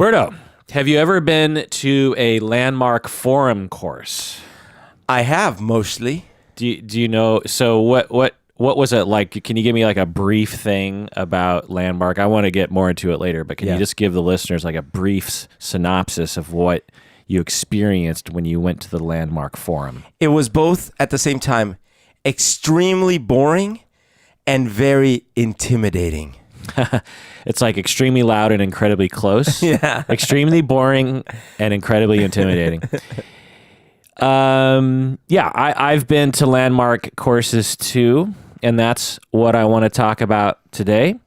Berto, have you ever been to a landmark forum course? I have, mostly. Do you know? So what was it like? Can you give me like a brief thing about landmark? I want to get more into it later, but can you just give the listeners like a brief synopsis of what you experienced when you went to the landmark forum? It was both at the same time extremely boring and very intimidating. It's like extremely loud and incredibly close. Yeah. Extremely boring and incredibly intimidating. I've been to landmark courses too, and that's what I want to talk about today.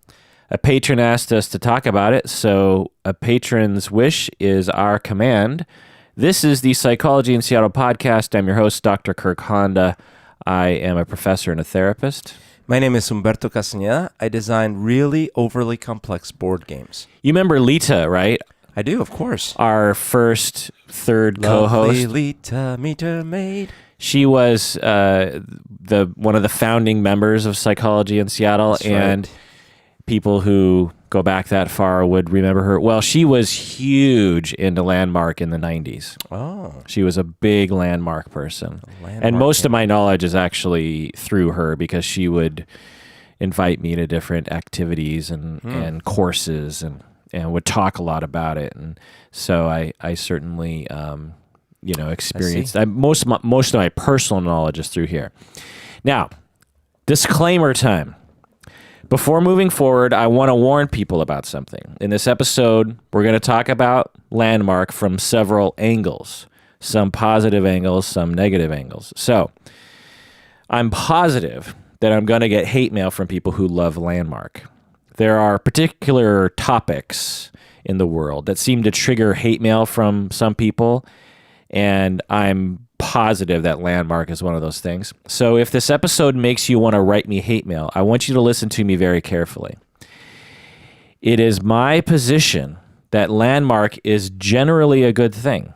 A patron asked us to talk about it, so a patron's wish is our command. This is the Psychology in Seattle podcast. I'm your host, Dr. Kirk Honda. I am a professor and a therapist. My name is Humberto. I design really overly complex board games. You remember Lita, right? I do, of course. Our third co-host. Lovely Lita, meter maid. She was one of the founding members of Psychology in Seattle, That's and right. people who go back that far would remember her. Well, she was huge into landmark in the 90s. Oh. She was a big landmark person. And most of my knowledge is actually through her because she would invite me to different activities and courses and would talk a lot about it. And so I certainly experienced most of my personal knowledge is through here. Now, disclaimer time. Before moving forward, I want to warn people about something. In this episode, we're going to talk about landmark from several angles, some positive angles, some negative angles. So I'm positive that I'm going to get hate mail from people who love landmark. There are particular topics in the world that seem to trigger hate mail from some people, and I'm positive that landmark is one of those things. So if this episode makes you want to write me hate mail, I want you to listen to me very carefully. It is my position that landmark is generally a good thing.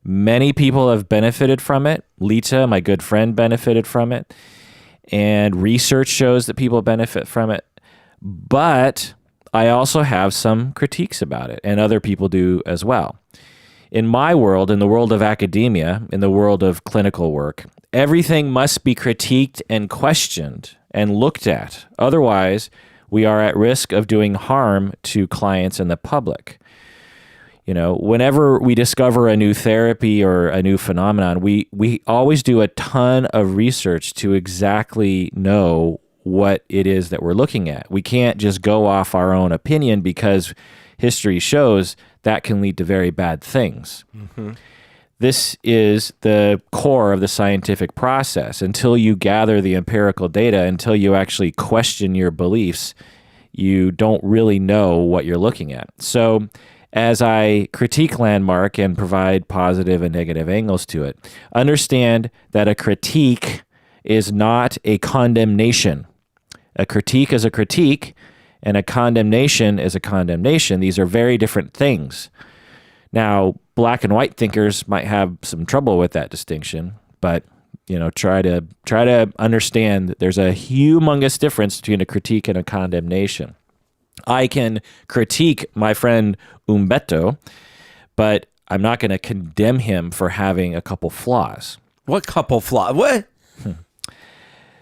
Many people have benefited from it. Lita, my good friend, benefited from it. And research shows that people benefit from it. But I also have some critiques about it, and other people do as well. In my world, in the world of academia, in the world of clinical work, everything must be critiqued and questioned and looked at. Otherwise, we are at risk of doing harm to clients and the public. You know, whenever we discover a new therapy or a new phenomenon, we always do a ton of research to exactly know what it is that we're looking at. We can't just go off our own opinion because history shows that can lead to very bad things. Mm-hmm. This is the core of the scientific process. Until you gather the empirical data, until you actually question your beliefs, you don't really know what you're looking at. So as I critique landmark and provide positive and negative angles to it, understand that a critique is not a condemnation. A critique is a critique, and a condemnation is a condemnation. These are very different things. Now, black and white thinkers might have some trouble with that distinction, but try to understand that there's a humongous difference between a critique and a condemnation. I can critique my friend Humberto, but I'm not going to condemn him for having a couple flaws. What couple flaws? What?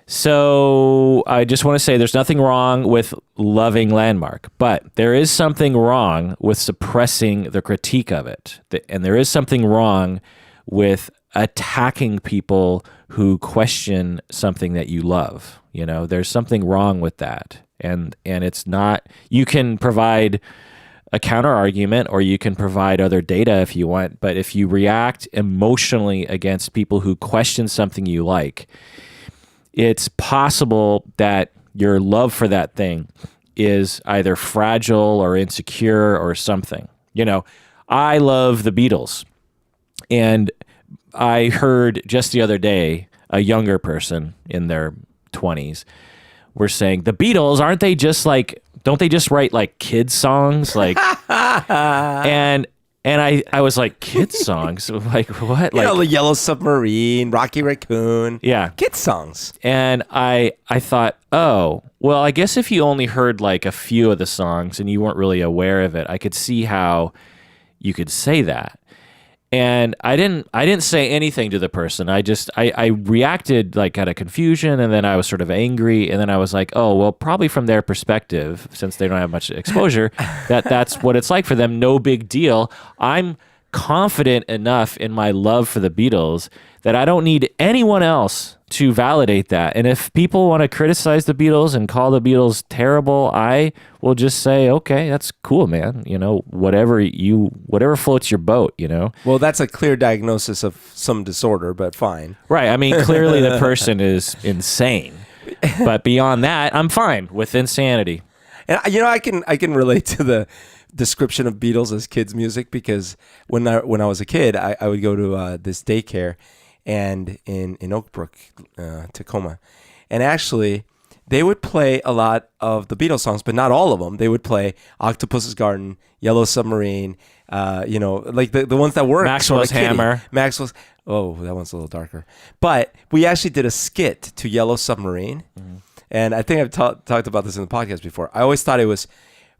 So I just want to say there's nothing wrong with loving landmark, but there is something wrong with suppressing the critique of it. And there is something wrong with attacking people who question something that you love. There's something wrong with that. And it's not, you can provide a counter argument or you can provide other data if you want, but if you react emotionally against people who question something you like, it's possible that your love for that thing is either fragile or insecure or something. I love the Beatles. And I heard just the other day, a younger person in their 20s were saying, the Beatles, don't they just write like kids songs? Like, and I was like, kids songs? Like what? Like, the Yellow Submarine, Rocky Raccoon. Yeah. Kids songs. And I thought, oh, well, I guess if you only heard like a few of the songs and you weren't really aware of it, I could see how you could say that. And I didn't say anything to the person. I reacted like out of confusion, and then I was sort of angry, and then I was like, oh, well, probably from their perspective, since they don't have much exposure, that's what it's like for them. No big deal. I'm confident enough in my love for the Beatles that I don't need anyone else to validate that. And if people want to criticize the Beatles and call the Beatles terrible, I will just say, okay, that's cool, man. You know, whatever floats your boat, you know? Well, that's a clear diagnosis of some disorder, but fine. Right. I mean, clearly the person is insane. But beyond that, I'm fine with insanity. And you know, I can relate to the description of Beatles as kids' music, because when I was a kid, I would go to this daycare and in Oakbrook, Tacoma, and actually they would play a lot of the Beatles songs, but not all of them. They would play Octopus's Garden, Yellow Submarine, like the ones that were Maxwell's Hammer. Maxwell's. Oh, that one's a little darker. But we actually did a skit to Yellow Submarine, and I think I've talked about this in the podcast before. I always thought it was,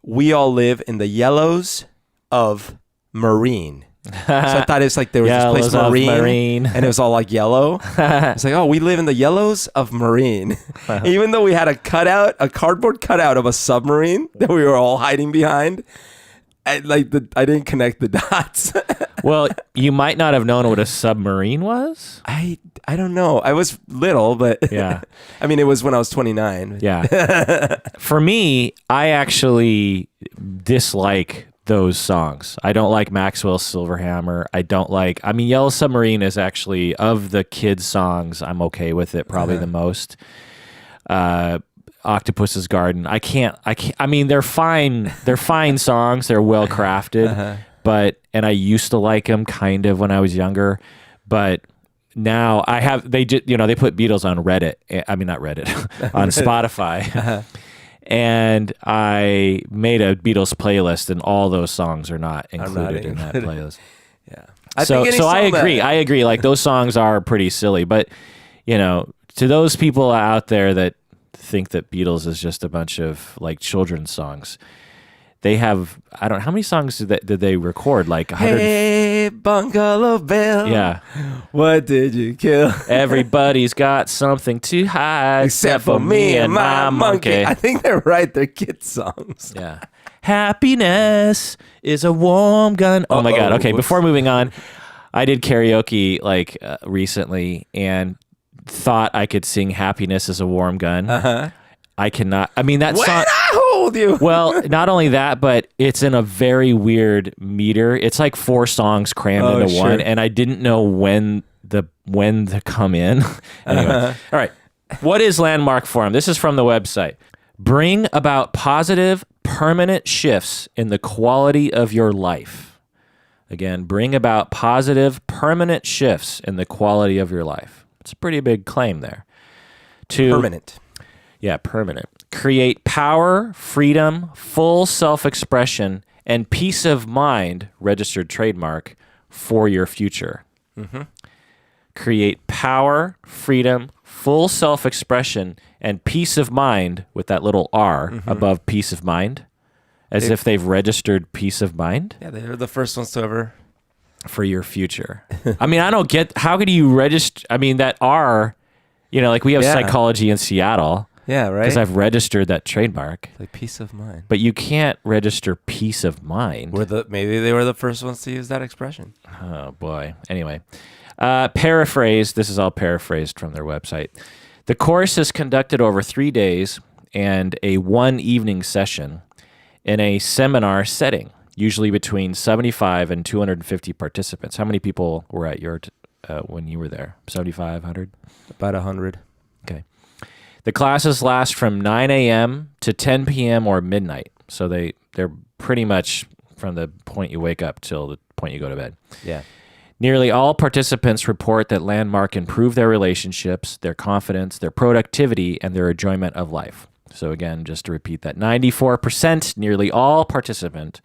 we all live in the yellows of marine. So I thought it's like there was this place marine, and it was all like yellow. It's like, oh, we live in the yellows of marine. Even though we had a cardboard cutout of a submarine that we were all hiding behind, I didn't connect the dots. Well, you might not have known what a submarine was. I don't know. I was little, but yeah. I mean, it was when I was 29. Yeah. For me, I actually dislike those songs. I don't like Maxwell's Silver Hammer. Yellow Submarine is actually, of the kids' songs, I'm okay with it probably the most. Octopus's Garden. I mean, they're fine. They're fine songs. They're well crafted, and I used to like them kind of when I was younger, but now they put Beatles on Reddit. I mean, not Reddit, on Spotify. And I made a Beatles playlist, and all those songs are not included in that playlist. Yeah. I agree. I agree. Like, those songs are pretty silly, but to those people out there that think that Beatles is just a bunch of like children's songs, they have, I don't know, how many songs did they record? Like 100. Hey, Bungalow Bill. Yeah. What did you kill? Everybody's got something to hide except for me and my monkey. I think they're right. They're kids' songs. Yeah. Happiness is a warm gun. Oh my God. Okay. Before moving on, I did karaoke recently and thought I could sing Happiness is a Warm Gun. I cannot. I mean, that song. I hold you. Well, not only that, but it's in a very weird meter. It's like 4 songs crammed into one, and I didn't know when to come in. Anyway, all right. What is Landmark Forum? This is from the website. Bring about positive, permanent shifts in the quality of your life. Again, bring about positive, permanent shifts in the quality of your life. It's a pretty big claim there. Permanent. Yeah, permanent. Create power, freedom, full self-expression, and peace of mind, registered trademark, for your future. Create power, freedom, full self-expression, and peace of mind, with that little R above peace of mind, as if they've registered peace of mind. Yeah, they're the first ones to ever. For your future. I mean, I don't get, how could you register, I mean, that R, like we have Psychology in Seattle. Yeah, right. Because I've registered that trademark. Like peace of mind. But you can't register peace of mind. Maybe they were the first ones to use that expression. Oh, boy. Anyway. Paraphrased. This is all paraphrased from their website. The course is conducted over 3 days and a 1 evening session in a seminar setting, usually between 75 and 250 participants. How many people were at your when you were there? 75, 100? About 100. Okay. The classes last from 9 a.m. to 10 p.m. or midnight. So they're pretty much from the point you wake up till the point you go to bed. Yeah. Nearly all participants report that Landmark improved their relationships, their confidence, their productivity, and their enjoyment of life. So again, just to repeat that, 94%, nearly all participants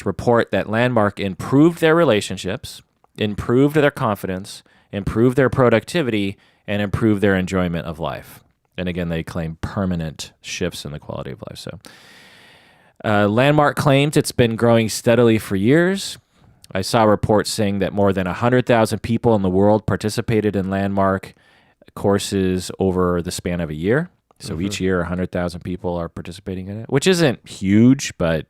report that Landmark improved their relationships, improved their confidence, improved their productivity, and improve their enjoyment of life. And again, they claim permanent shifts in the quality of life. So Landmark claims it's been growing steadily for years. I saw reports saying that more than 100,000 people in the world participated in Landmark courses over the span of a year. So each year, 100,000 people are participating in it, which isn't huge, but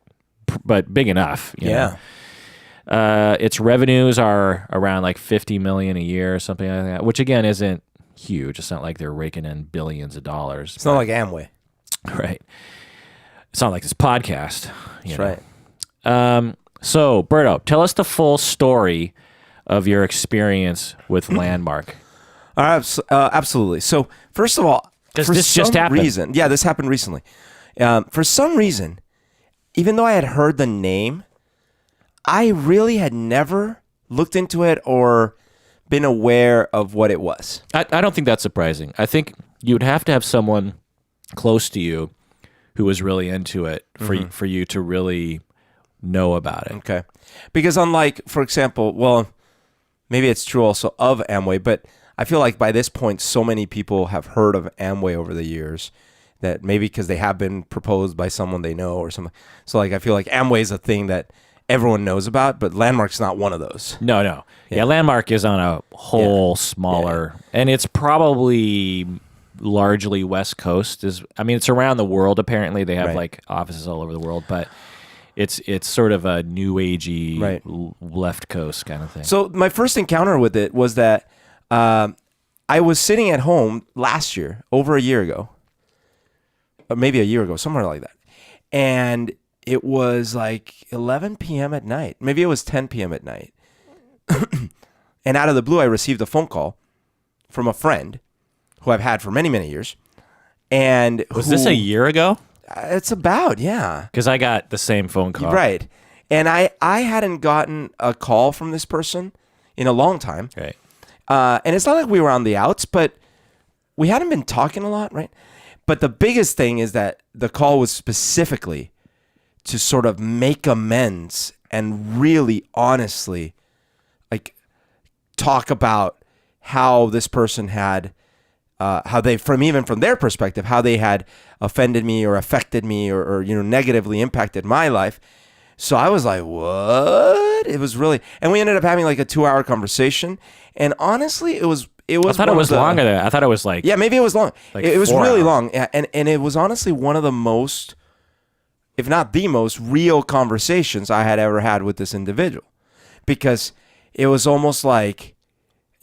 big enough. You know? Its revenues are around like $50 million a year or something like that, which again isn't huge. It's not like they're raking in billions of dollars. It's not like Amway. Right. It's not like this podcast. That's right. So, Berto, tell us the full story of your experience with Landmark. Absolutely. So, first of all, this just happened. This happened recently. For some reason, even though I had heard the name, I really had never looked into it or been aware of what it was. I don't think that's surprising. I think you would have to have someone close to you who was really into it for you to really know about it. Okay. Because unlike, for example, well, maybe it's true also of Amway, but I feel like by this point, so many people have heard of Amway over the years that maybe because they have been proposed by someone they know or something. So like, I feel like Amway is a thing that everyone knows about, but Landmark's not one of those. No. Yeah, Landmark is on a whole smaller, and it's probably largely West Coast. It's around the world. Apparently, they have like offices all over the world, but it's sort of a new agey left coast kind of thing. So my first encounter with it was that I was sitting at home last year, over a year ago, or maybe a year ago, somewhere like that, and it was like 11 p.m. at night. Maybe it was 10 p.m. at night. And out of the blue, I received a phone call from a friend who I've had for many, many years. And was this a year ago? It's about, yeah. Because I got the same phone call. Right. And I hadn't gotten a call from this person in a long time. Right. And it's not like we were on the outs, but we hadn't been talking a lot, right? But the biggest thing is that the call was specifically to sort of make amends and really honestly like talk about how this person had how they from their perspective, how they had offended me or affected me or negatively impacted my life. So I was like, what? It was really, and we ended up having like a 2-hour conversation. And honestly, it was. I thought it was longer than that. I thought it was like, yeah, maybe it was long. Like it was really hours. long. Yeah, and it was honestly one of the most, if not the most real conversations I had ever had with this individual, because it was almost like,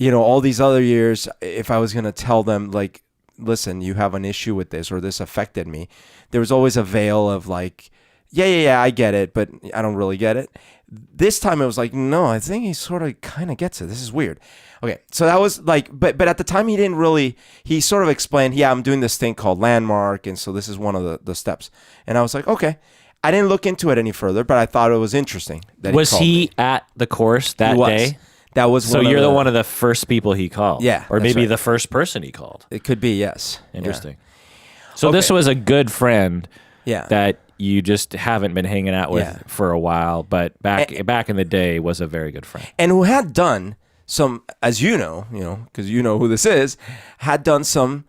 all these other years, if I was going to tell them like, listen, you have an issue with this or this affected me, there was always a veil of like, yeah, I get it, but I don't really get it. This time it was like, no, I think he sort of kind of gets it. This is weird. Okay, so that was like, but at the time he sort of explained, yeah, I'm doing this thing called Landmark, and so this is one of the steps. And I was like, okay. I didn't look into it any further, but I thought it was interesting. That was he at the course that day? That was so you're one of the first people he called. Yeah. Or maybe the first person he called. It could be, yes. Interesting. Yeah. So this was a good friend that you just haven't been hanging out with for a while, but back in the day was a very good friend. And who had done some, as because you know who this is, had done some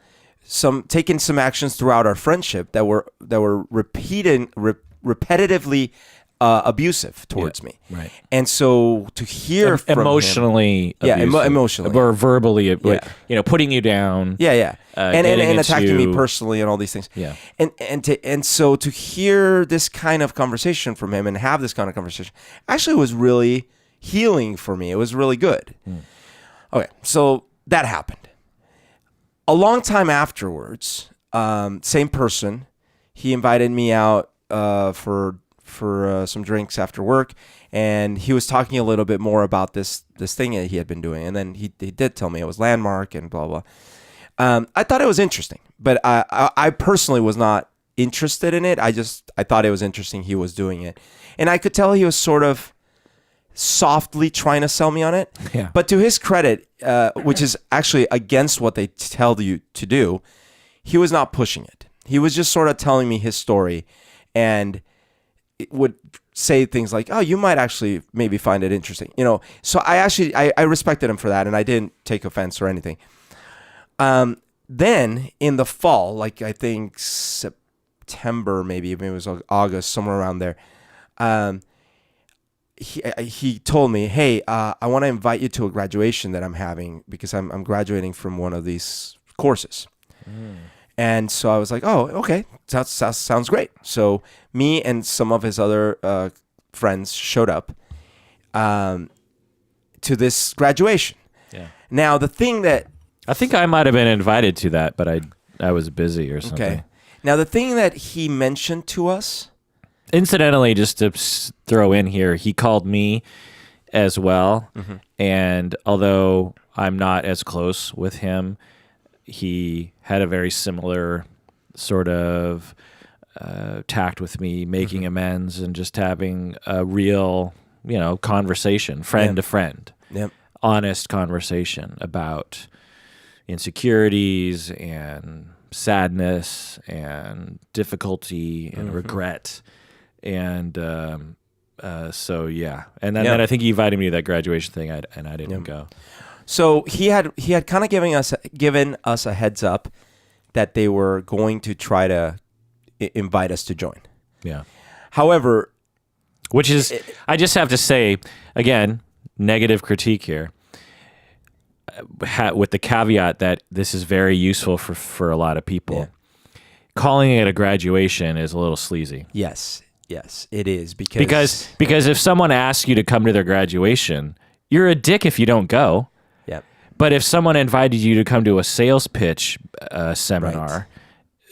taken some actions throughout our friendship that were repetitively abusive towards me. Right. And so to hear from emotionally him, emotionally, or verbally, putting you down. And attacking me personally and all these things. Yeah. And so to hear this kind of conversation from him and have this kind of conversation actually was really healing for me. It was really good. Okay, so that happened. A long time afterwards, same person, he invited me out for some drinks after work, and he was talking a little bit more about this thing that he had been doing, and then he did tell me it was Landmark and blah blah. I thought it was interesting, but I personally was not interested in it. I thought it was interesting he was doing it, and I could tell he was sort of softly trying to sell me on it. Yeah. But to his credit, which is actually against what they tell you to do, he was not pushing it. He was just sort of telling me his story, and it would say things like, oh, you might actually maybe find it interesting. So I respected him for that, and I didn't take offense or anything. Then in the fall, like I think September, maybe it was August, somewhere around there. He told me, hey, I want to invite you to a graduation that I'm having because I'm graduating from one of these courses. And so I was like, oh, okay, sounds great. So me and some of his other friends showed up to this graduation. Yeah. Now, the thing that... I think I might have been invited to that, but I was busy or something. Okay. Now, the thing that he mentioned to us... Incidentally, just to throw in here, he called me as well. Mm-hmm. And although I'm not as close with him, he had a very similar sort of tact with me, making amends and just having a real, conversation, friend to friend, honest conversation about insecurities and sadness and difficulty and regret. And so yeah, and then I think he invited me to that graduation thing, and I didn't go. So he had kind of given us a heads up that they were going to try to invite us to join. Yeah. However, which is I just have to say again, negative critique here, with the caveat that this is very useful for a lot of people. Yeah. Calling it a graduation is a little sleazy. Yes, it is because if someone asks you to come to their graduation, you're a dick if you don't go. Yeah. But if someone invited you to come to a sales pitch seminar,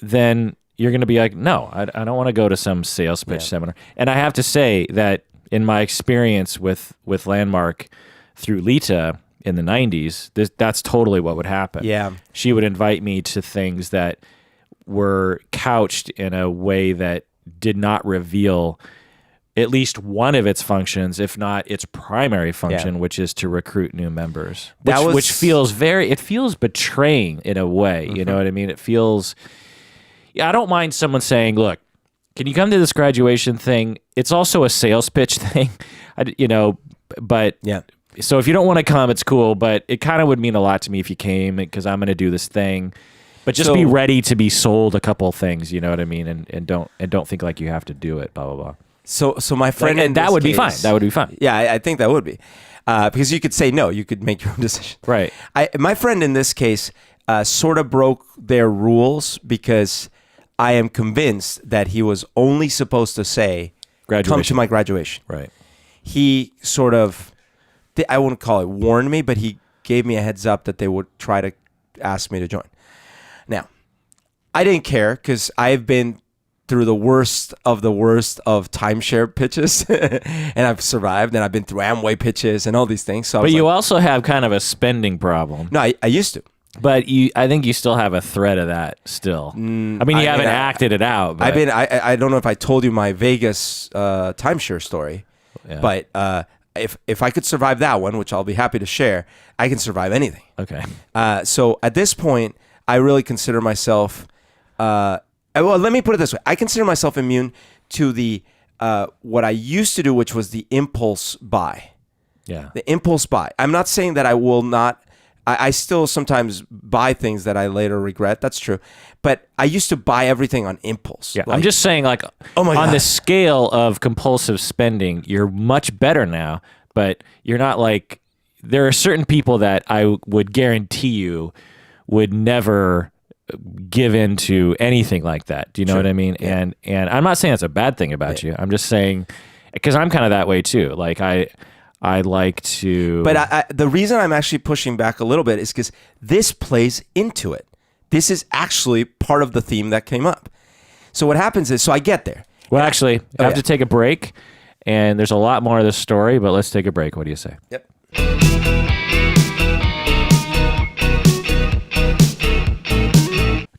then you're going to be like, no, I don't want to go to some sales pitch seminar. And I have to say that in my experience with Landmark through Lita in the 90s, that's totally what would happen. Yeah. She would invite me to things that were couched in a way that did not reveal at least one of its functions, if not its primary function, which is to recruit new members. Which feels betraying in a way. You know what I mean? It feels. I don't mind someone saying, "Look, can you come to this graduation thing? It's also a sales pitch thing, But so if you don't want to come, it's cool. But it kind of would mean a lot to me if you came because I'm going to do this thing." But just be ready to be sold a couple things, you know what I mean, and don't think like you have to do it, blah blah blah. So my friend, and that would be fine. That would be fine. Yeah, I think that would be because you could say no, you could make your own decision. Right. My friend in this case sort of broke their rules because I am convinced that he was only supposed to say, "Come to my graduation." Right. He sort of, I wouldn't call it warned me, but he gave me a heads up that they would try to ask me to join. Now, I didn't care because I've been through the worst of timeshare pitches, and I've survived, and I've been through Amway pitches and all these things. So, but you also have kind of a spending problem. No, I used to. But I think you still have a thread of that still. I mean, you haven't acted it out. But. I don't know if I told you my Vegas timeshare story, but if I could survive that one, which I'll be happy to share, I can survive anything. Okay. So at this point, I really consider myself, well, let me put it this way. I consider myself immune to the what I used to do, which was the impulse buy. Yeah. The impulse buy. I'm not saying that I will not. I still sometimes buy things that I later regret. That's true. But I used to buy everything on impulse. Yeah. I'm just saying, like, on the scale of compulsive spending, you're much better now. But you're not like, there are certain people that I would guarantee you would never give in to anything like that. Do you know what I mean? Yeah. And I'm not saying it's a bad thing about you. I'm just saying, because I'm kind of that way too. Like I like to... But the reason I'm actually pushing back a little bit is because this plays into it. This is actually part of the theme that came up. So what happens is, so I get there. Well, actually, I have to take a break, and there's a lot more of this story, but let's take a break. What do you say? Yep.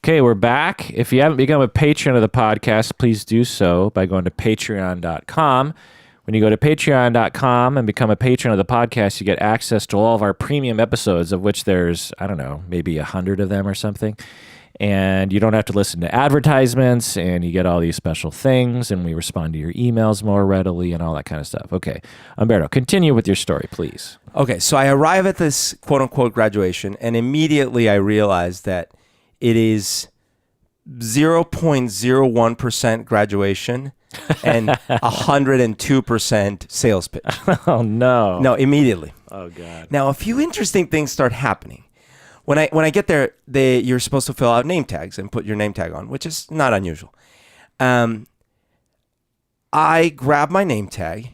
Okay, we're back. If you haven't become a patron of the podcast, please do so by going to patreon.com. When you go to patreon.com and become a patron of the podcast, you get access to all of our premium episodes, of which there's, I don't know, maybe 100 of them or something. And you don't have to listen to advertisements, and you get all these special things, and we respond to your emails more readily and all that kind of stuff. Okay, Humberto, continue with your story, please. Okay, so I arrive at this quote-unquote graduation, and immediately I realize that it is 0.01% graduation and 102% sales pitch. Oh no. No, immediately. Oh God. Now, a few interesting things start happening. When I get there, you're supposed to fill out name tags and put your name tag on, which is not unusual. I grab my name tag,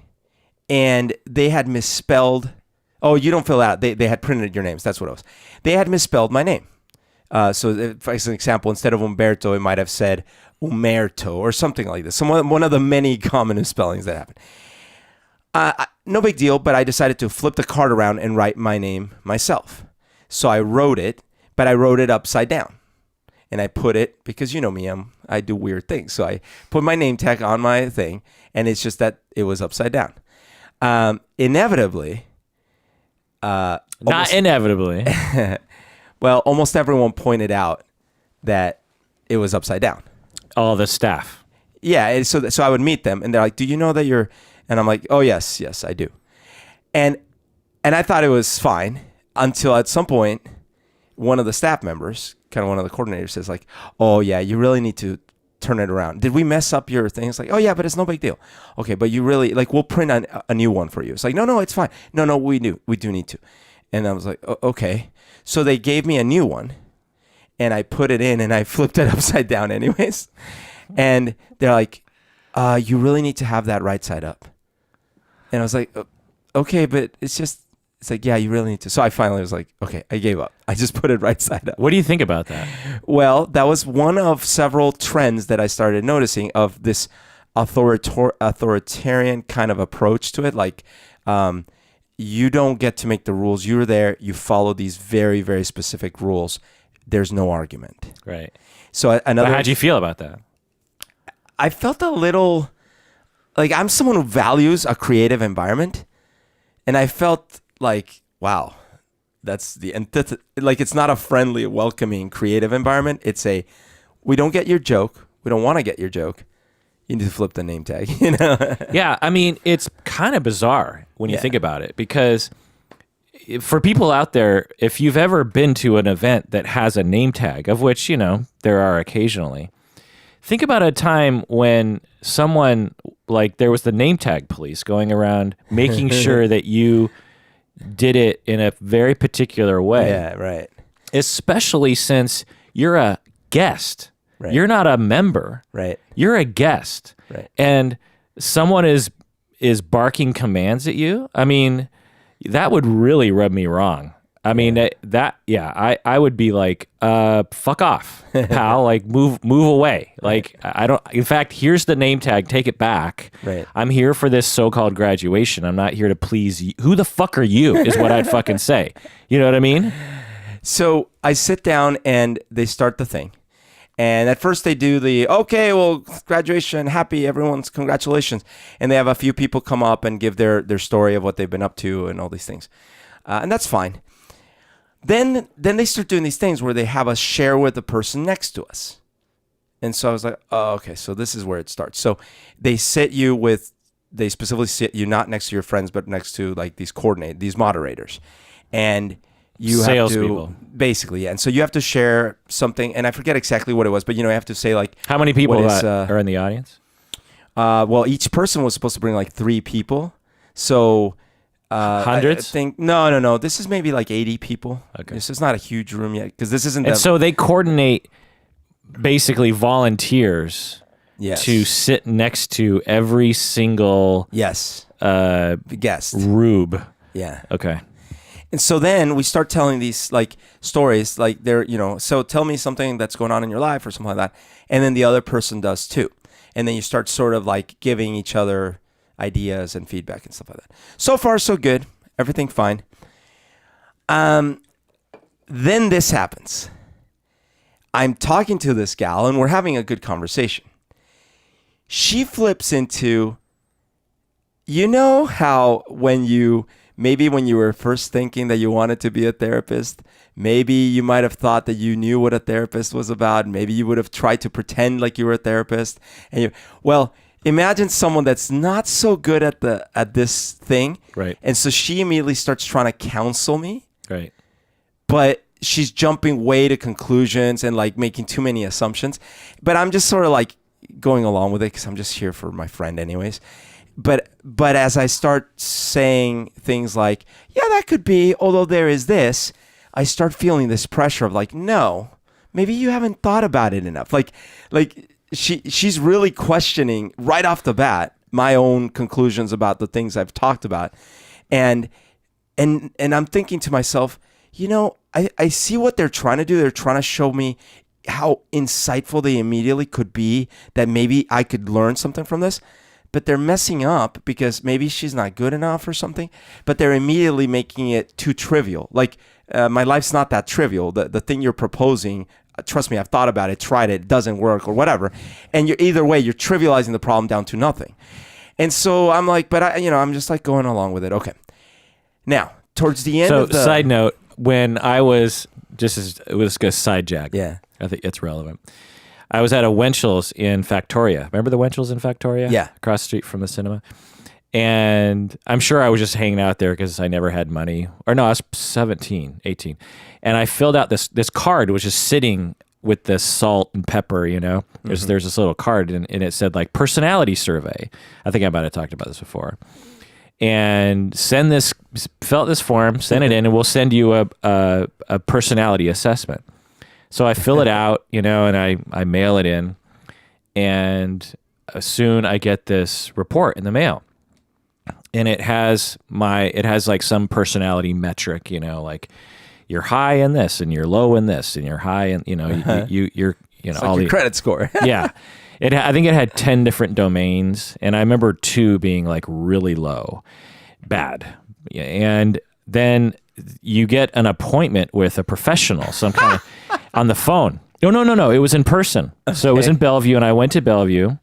and they had misspelled. Oh, you don't fill out. They had printed your names. That's what it was. They had misspelled my name. So, for example, instead of Humberto, it might have said Humerto or something like this. One of the many common misspellings that happen. No big deal, but I decided to flip the card around and write my name myself. So I wrote it, but I wrote it upside down. And I put it, because you know me, I do weird things. So I put my name tag on my thing, and it's just that it was upside down. Inevitably. Not inevitably. Well, almost everyone pointed out that it was upside down. All the staff. Yeah, so I would meet them, and they're like, "Do you know that you're?" And I'm like, "Oh yes, I do." And I thought it was fine until at some point, one of the staff members, kind of one of the coordinators, says like, "Oh yeah, you really need to turn it around. Did we mess up your thing?" It's like, "Oh yeah, but it's no big deal." Okay, but you really we'll print a new one for you. It's like, no, it's fine. No, we do need to. And I was like, okay. So they gave me a new one, and I put it in, and I flipped it upside down anyways. And they're like, you really need to have that right side up. And I was like, okay, but it's like, yeah, you really need to. So I finally was like, okay, I gave up. I just put it right side up. What do you think about that? Well, that was one of several trends that I started noticing of this authoritarian kind of approach to it. Like, you don't get to make the rules. You're there. You follow these very, very specific rules. There's no argument. Right. So another. But how'd you feel about that? I felt a little like I'm someone who values a creative environment, and I felt like, wow, that's the like it's not a friendly, welcoming, creative environment. It's we don't get your joke. We don't want to get your joke. You need to flip the name tag, you know? Yeah, I mean, it's kind of bizarre when you think about it, because for people out there, if you've ever been to an event that has a name tag, of which, there are occasionally, think about a time when someone, there was the name tag police going around making sure that you did it in a very particular way. Yeah, right. Especially since you're a guest. Right. You're not a member. Right. You're a guest. Right. And someone is barking commands at you. I mean, that would really rub me wrong. I mean, I would be like, fuck off, pal. Move away. I don't, in fact, here's the name tag. Take it back. Right. I'm here for this so-called graduation. I'm not here to please you. Who the fuck are you is what I'd fucking say. You know what I mean? So I sit down and they start the thing. And at first they do okay, well, graduation, happy, everyone's congratulations. And they have a few people come up and give their story of what they've been up to and all these things. And that's fine. Then they start doing these things where they have us share with the person next to us. And so I was like, oh, okay, so this is where it starts. So they specifically sit you not next to your friends, but next to these moderators. And you have to basically, yeah. And so you have to share something, and I forget exactly what it was, but you have to say how many people are in the audience? Well, each person was supposed to bring 3 people. So hundreds? I think no. This is maybe 80 people. Okay. This is not a huge room yet because this isn't. And so they coordinate basically volunteers to sit next to every single guest. rube. Yeah. Okay. And so then we start telling these stories, so tell me something that's going on in your life or something like that. And then the other person does too. And then you start sort of giving each other ideas and feedback and stuff like that. So far, so good. Everything fine. Then this happens. I'm talking to this gal and we're having a good conversation. She flips into, how maybe when you were first thinking that you wanted to be a therapist, maybe you might have thought that you knew what a therapist was about. Maybe you would have tried to pretend like you were a therapist. And imagine someone that's not so good at this thing. Right. And so she immediately starts trying to counsel me. Right. But she's jumping way to conclusions and like making too many assumptions. But I'm just sort of like going along with it because I'm just here for my friend anyways. But as I start saying things like, yeah, that could be, although there is this, I start feeling this pressure of like, no, maybe you haven't thought about it enough. Like she's really questioning right off the bat my own conclusions about the things I've talked about. And I'm thinking to myself, you know, I see what they're trying to do. They're trying to show me how insightful they immediately could be, that maybe I could learn something from this. But they're messing up because maybe she's not good enough or something. But they're immediately making it too trivial. Like, my life's not that trivial. The thing you're proposing, trust me, I've thought about it, tried it, doesn't work or whatever. And either way, you're trivializing the problem down to nothing. And so I'm like, but I'm just like going along with it. Okay. Now, towards the end of the... Side note, when I was, it was a side jack. Yeah. I think it's relevant. I was at a Wenchels in Factoria. Remember the Wenchels in Factoria? Yeah. Across the street from the cinema. And I'm sure I was just hanging out there because I never had money. Or no, I was 17, 18. And I filled out this card, was just sitting with this salt and pepper, you know. There's this little card, and it said like personality survey. I think I might have talked about this before. And fill out this form, send it in, and we'll send you a personality assessment. So I fill it out, you know, and I mail it in, and soon I get this report in the mail, and it has like some personality metric, you know, like you're high in this and you're low in this and you're high in, you know, you're it's all like your credit score. Yeah. I think it had 10 different domains, and I remember 2 being like really low, bad. And then you get an appointment with a professional, some kind of on the phone. No. It was in person. Okay. So it was in Bellevue, and I went to Bellevue,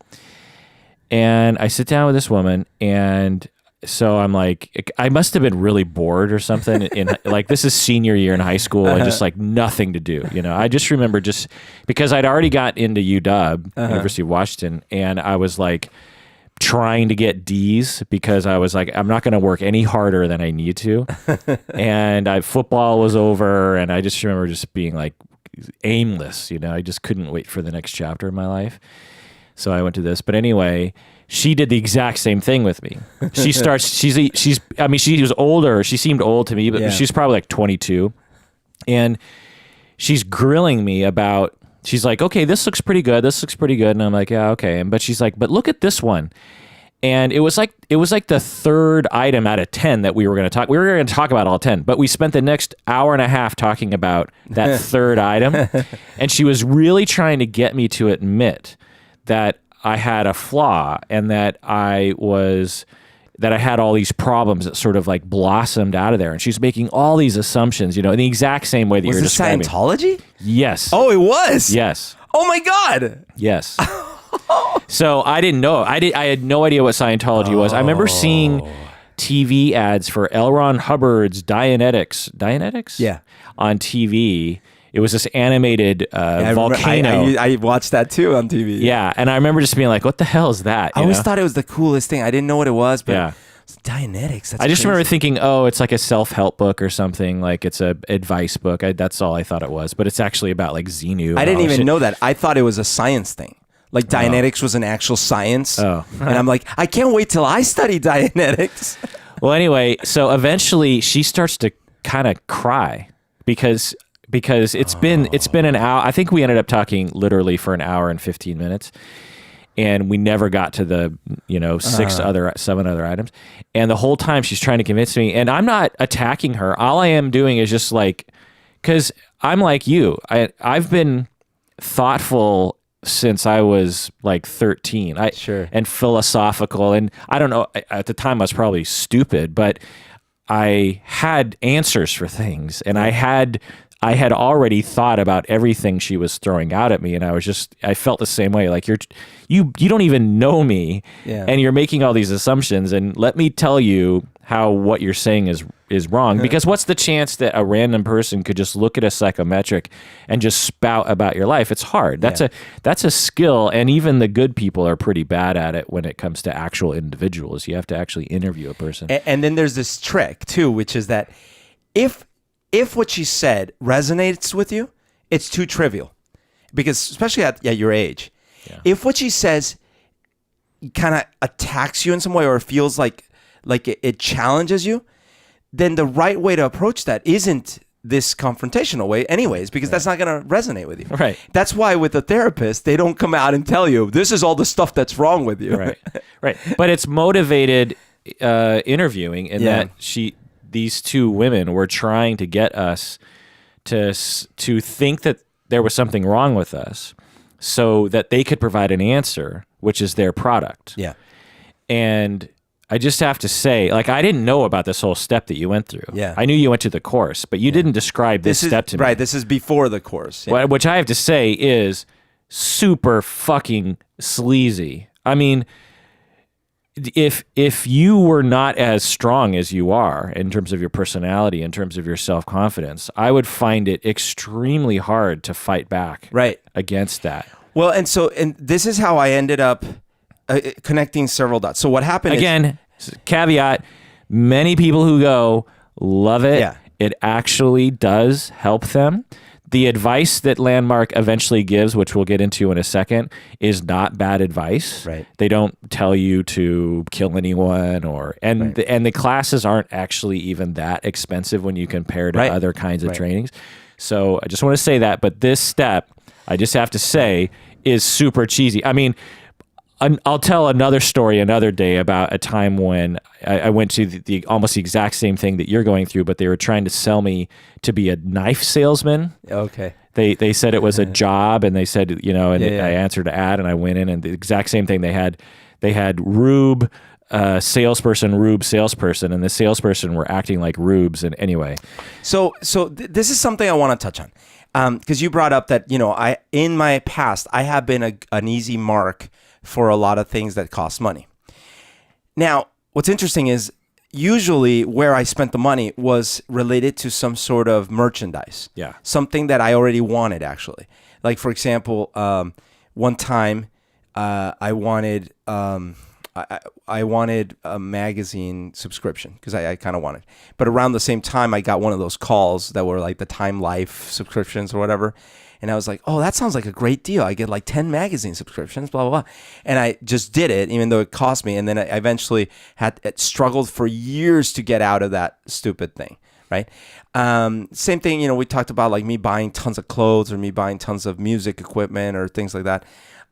and I sit down with this woman, and so I'm like, I must have been really bored or something. Like, this is senior year in high school, and just like nothing to do. You know, I just remember just because I'd already got into UW, University of Washington, and I was like trying to get D's because I was like, I'm not going to work any harder than I need to. And football was over, and I just remember just being like aimless. You know, I just couldn't wait for the next chapter of my life. So I went to this, but anyway, she did the exact same thing with me. She was older. She seemed old to me, but she's probably like 22. And she's grilling me about, she's like, okay, this looks pretty good. This looks pretty good. And I'm like, yeah, okay. But she's like, but look at this one. And it was like the third item out of 10 that we were going to talk. We were going to talk about all 10, but we spent the next hour and a half talking about that third item. And she was really trying to get me to admit that I had a flaw, and that I had all these problems that sort of like blossomed out of there. And she's making all these assumptions, you know, in the exact same way that you're describing. Was this Scientology? Yes. Oh, it was? Yes. Oh my God. Yes. So I didn't know. I had no idea what Scientology was. I remember seeing TV ads for L. Ron Hubbard's Dianetics? Yeah. On TV. It was this animated volcano. I watched that too on TV. Yeah, and I remember just being like, what the hell is that? I always thought it was the coolest thing. I didn't know what it was, but yeah. It's Dianetics. That's I just crazy. remember thinking, oh, it's like a self-help book or something. Like it's a advice book. That's all I thought it was. But it's actually about like Xenu. I didn't even know that. I thought it was a science thing. Like Dianetics was an actual science. Oh. And I'm like, I can't wait till I study Dianetics. Well, anyway, so eventually she starts to kind of cry because it's been an hour. I think we ended up talking literally for an hour and 15 minutes, and we never got to the 7 other items. And the whole time she's trying to convince me, and I'm not attacking her. All I am doing is just like, because I'm like you. I've been thoughtful since I was like 13. Sure. And philosophical, and I don't know. At the time, I was probably stupid, but I had answers for things, and I had already thought about everything she was throwing out at me, and I felt the same way. Like you don't even know me, and you're making all these assumptions, and let me tell you how what you're saying is wrong. Because what's the chance that a random person could just look at a psychometric and just spout about your life? It's hard. That's a skill, and even the good people are pretty bad at it when it comes to actual individuals. You have to actually interview a person. And then there's this trick too, which is that if if what she said resonates with you, it's too trivial. Because especially at your age, if what she says kind of attacks you in some way or feels like it challenges you, then the right way to approach that isn't this confrontational way anyways, because that's not going to resonate with you. Right. That's why with a therapist, they don't come out and tell you, this is all the stuff that's wrong with you. Right. Right. But it's motivated interviewing in that these two women were trying to get us to think that there was something wrong with us so that they could provide an answer, which is their product. Yeah. And I just have to say, like, I didn't know about this whole step that you went through. Yeah. I knew you went to the course, but you didn't describe this step to me. Right. This is before the course. Yeah. Which I have to say is super fucking sleazy. I mean, if you were not as strong as you are in terms of your personality, in terms of your self-confidence, I would find it extremely hard to fight back against that. Well, and this is how I ended up connecting several dots. So what happened again, caveat, many people who go love it. Yeah. It actually does help them. The advice that Landmark eventually gives, which we'll get into in a second, is not bad advice. Right. They don't tell you to kill anyone, and the classes aren't actually even that expensive when you compare to other kinds of trainings. So I just want to say that. But this step, I just have to say, is super cheesy. I mean, I'll tell another story another day about a time when I went to the almost the exact same thing that you're going through, but they were trying to sell me to be a knife salesman. Okay. They said it was a job, and they said, you know, and I answered an ad, and I went in, and the exact same thing they had Rube salesperson, Rube salesperson, and the salesperson were acting like Rubes. And anyway, so this is something I want to touch on, because you brought up that, you know, in my past I have been an easy mark for a lot of things that cost money. Now, what's interesting is usually where I spent the money was related to some sort of merchandise. Yeah. Something that I already wanted, actually. Like, for example, one time I wanted a magazine subscription because I kind of wanted. But around the same time, I got one of those calls that were like the Time Life subscriptions or whatever. And I was like, oh, that sounds like a great deal. I get like 10 magazine subscriptions, blah, blah, blah. And I just did it, even though it cost me. And then I eventually struggled for years to get out of that stupid thing, right? Same thing, you know, we talked about like me buying tons of clothes or me buying tons of music equipment or things like that.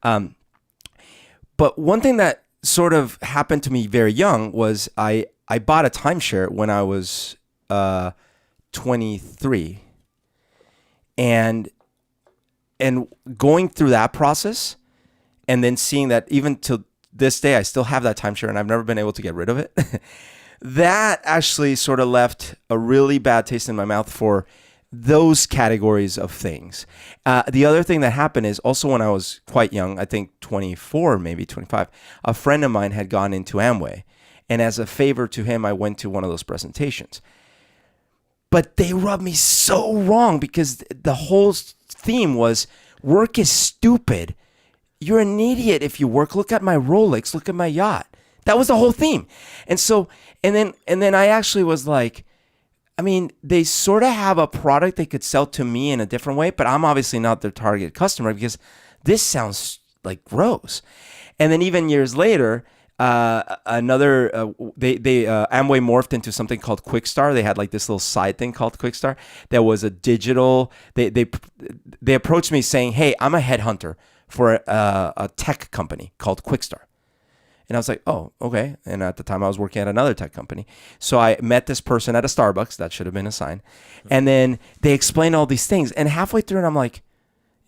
But one thing that sort of happened to me very young was I bought a timeshare when I was 23. And going through that process and then seeing that even to this day, I still have that timeshare and I've never been able to get rid of it. That actually sort of left a really bad taste in my mouth for those categories of things. The other thing that happened is also when I was quite young, I think 24, maybe 25, a friend of mine had gone into Amway. And as a favor to him, I went to one of those presentations. But they rubbed me so wrong because the whole theme was work is stupid. You're an idiot if you work. Look at my Rolex. Look at my yacht. That was the whole theme. And so, and then I actually was like, I mean, they sort of have a product they could sell to me in a different way, but I'm obviously not their target customer because this sounds like gross. And then even years later, Amway morphed into something called Quickstar. They had like this little side thing called Quickstar that was a digital. They approached me saying, "Hey, I'm a headhunter for a tech company called Quickstar." And I was like, "Oh, okay." And at the time, I was working at another tech company, so I met this person at a Starbucks. That should have been a sign. And then they explained all these things, and halfway through, and I'm like,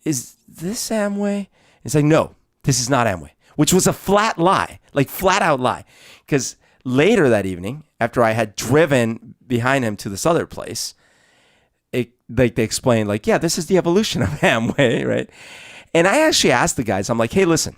"Is this Amway?" It's like, "No, this is not Amway." Which was a flat lie, like flat out lie. Because later that evening, after I had driven behind him to this other place, they explained like, yeah, this is the evolution of Amway, right? And I actually asked the guys, I'm like, hey, listen,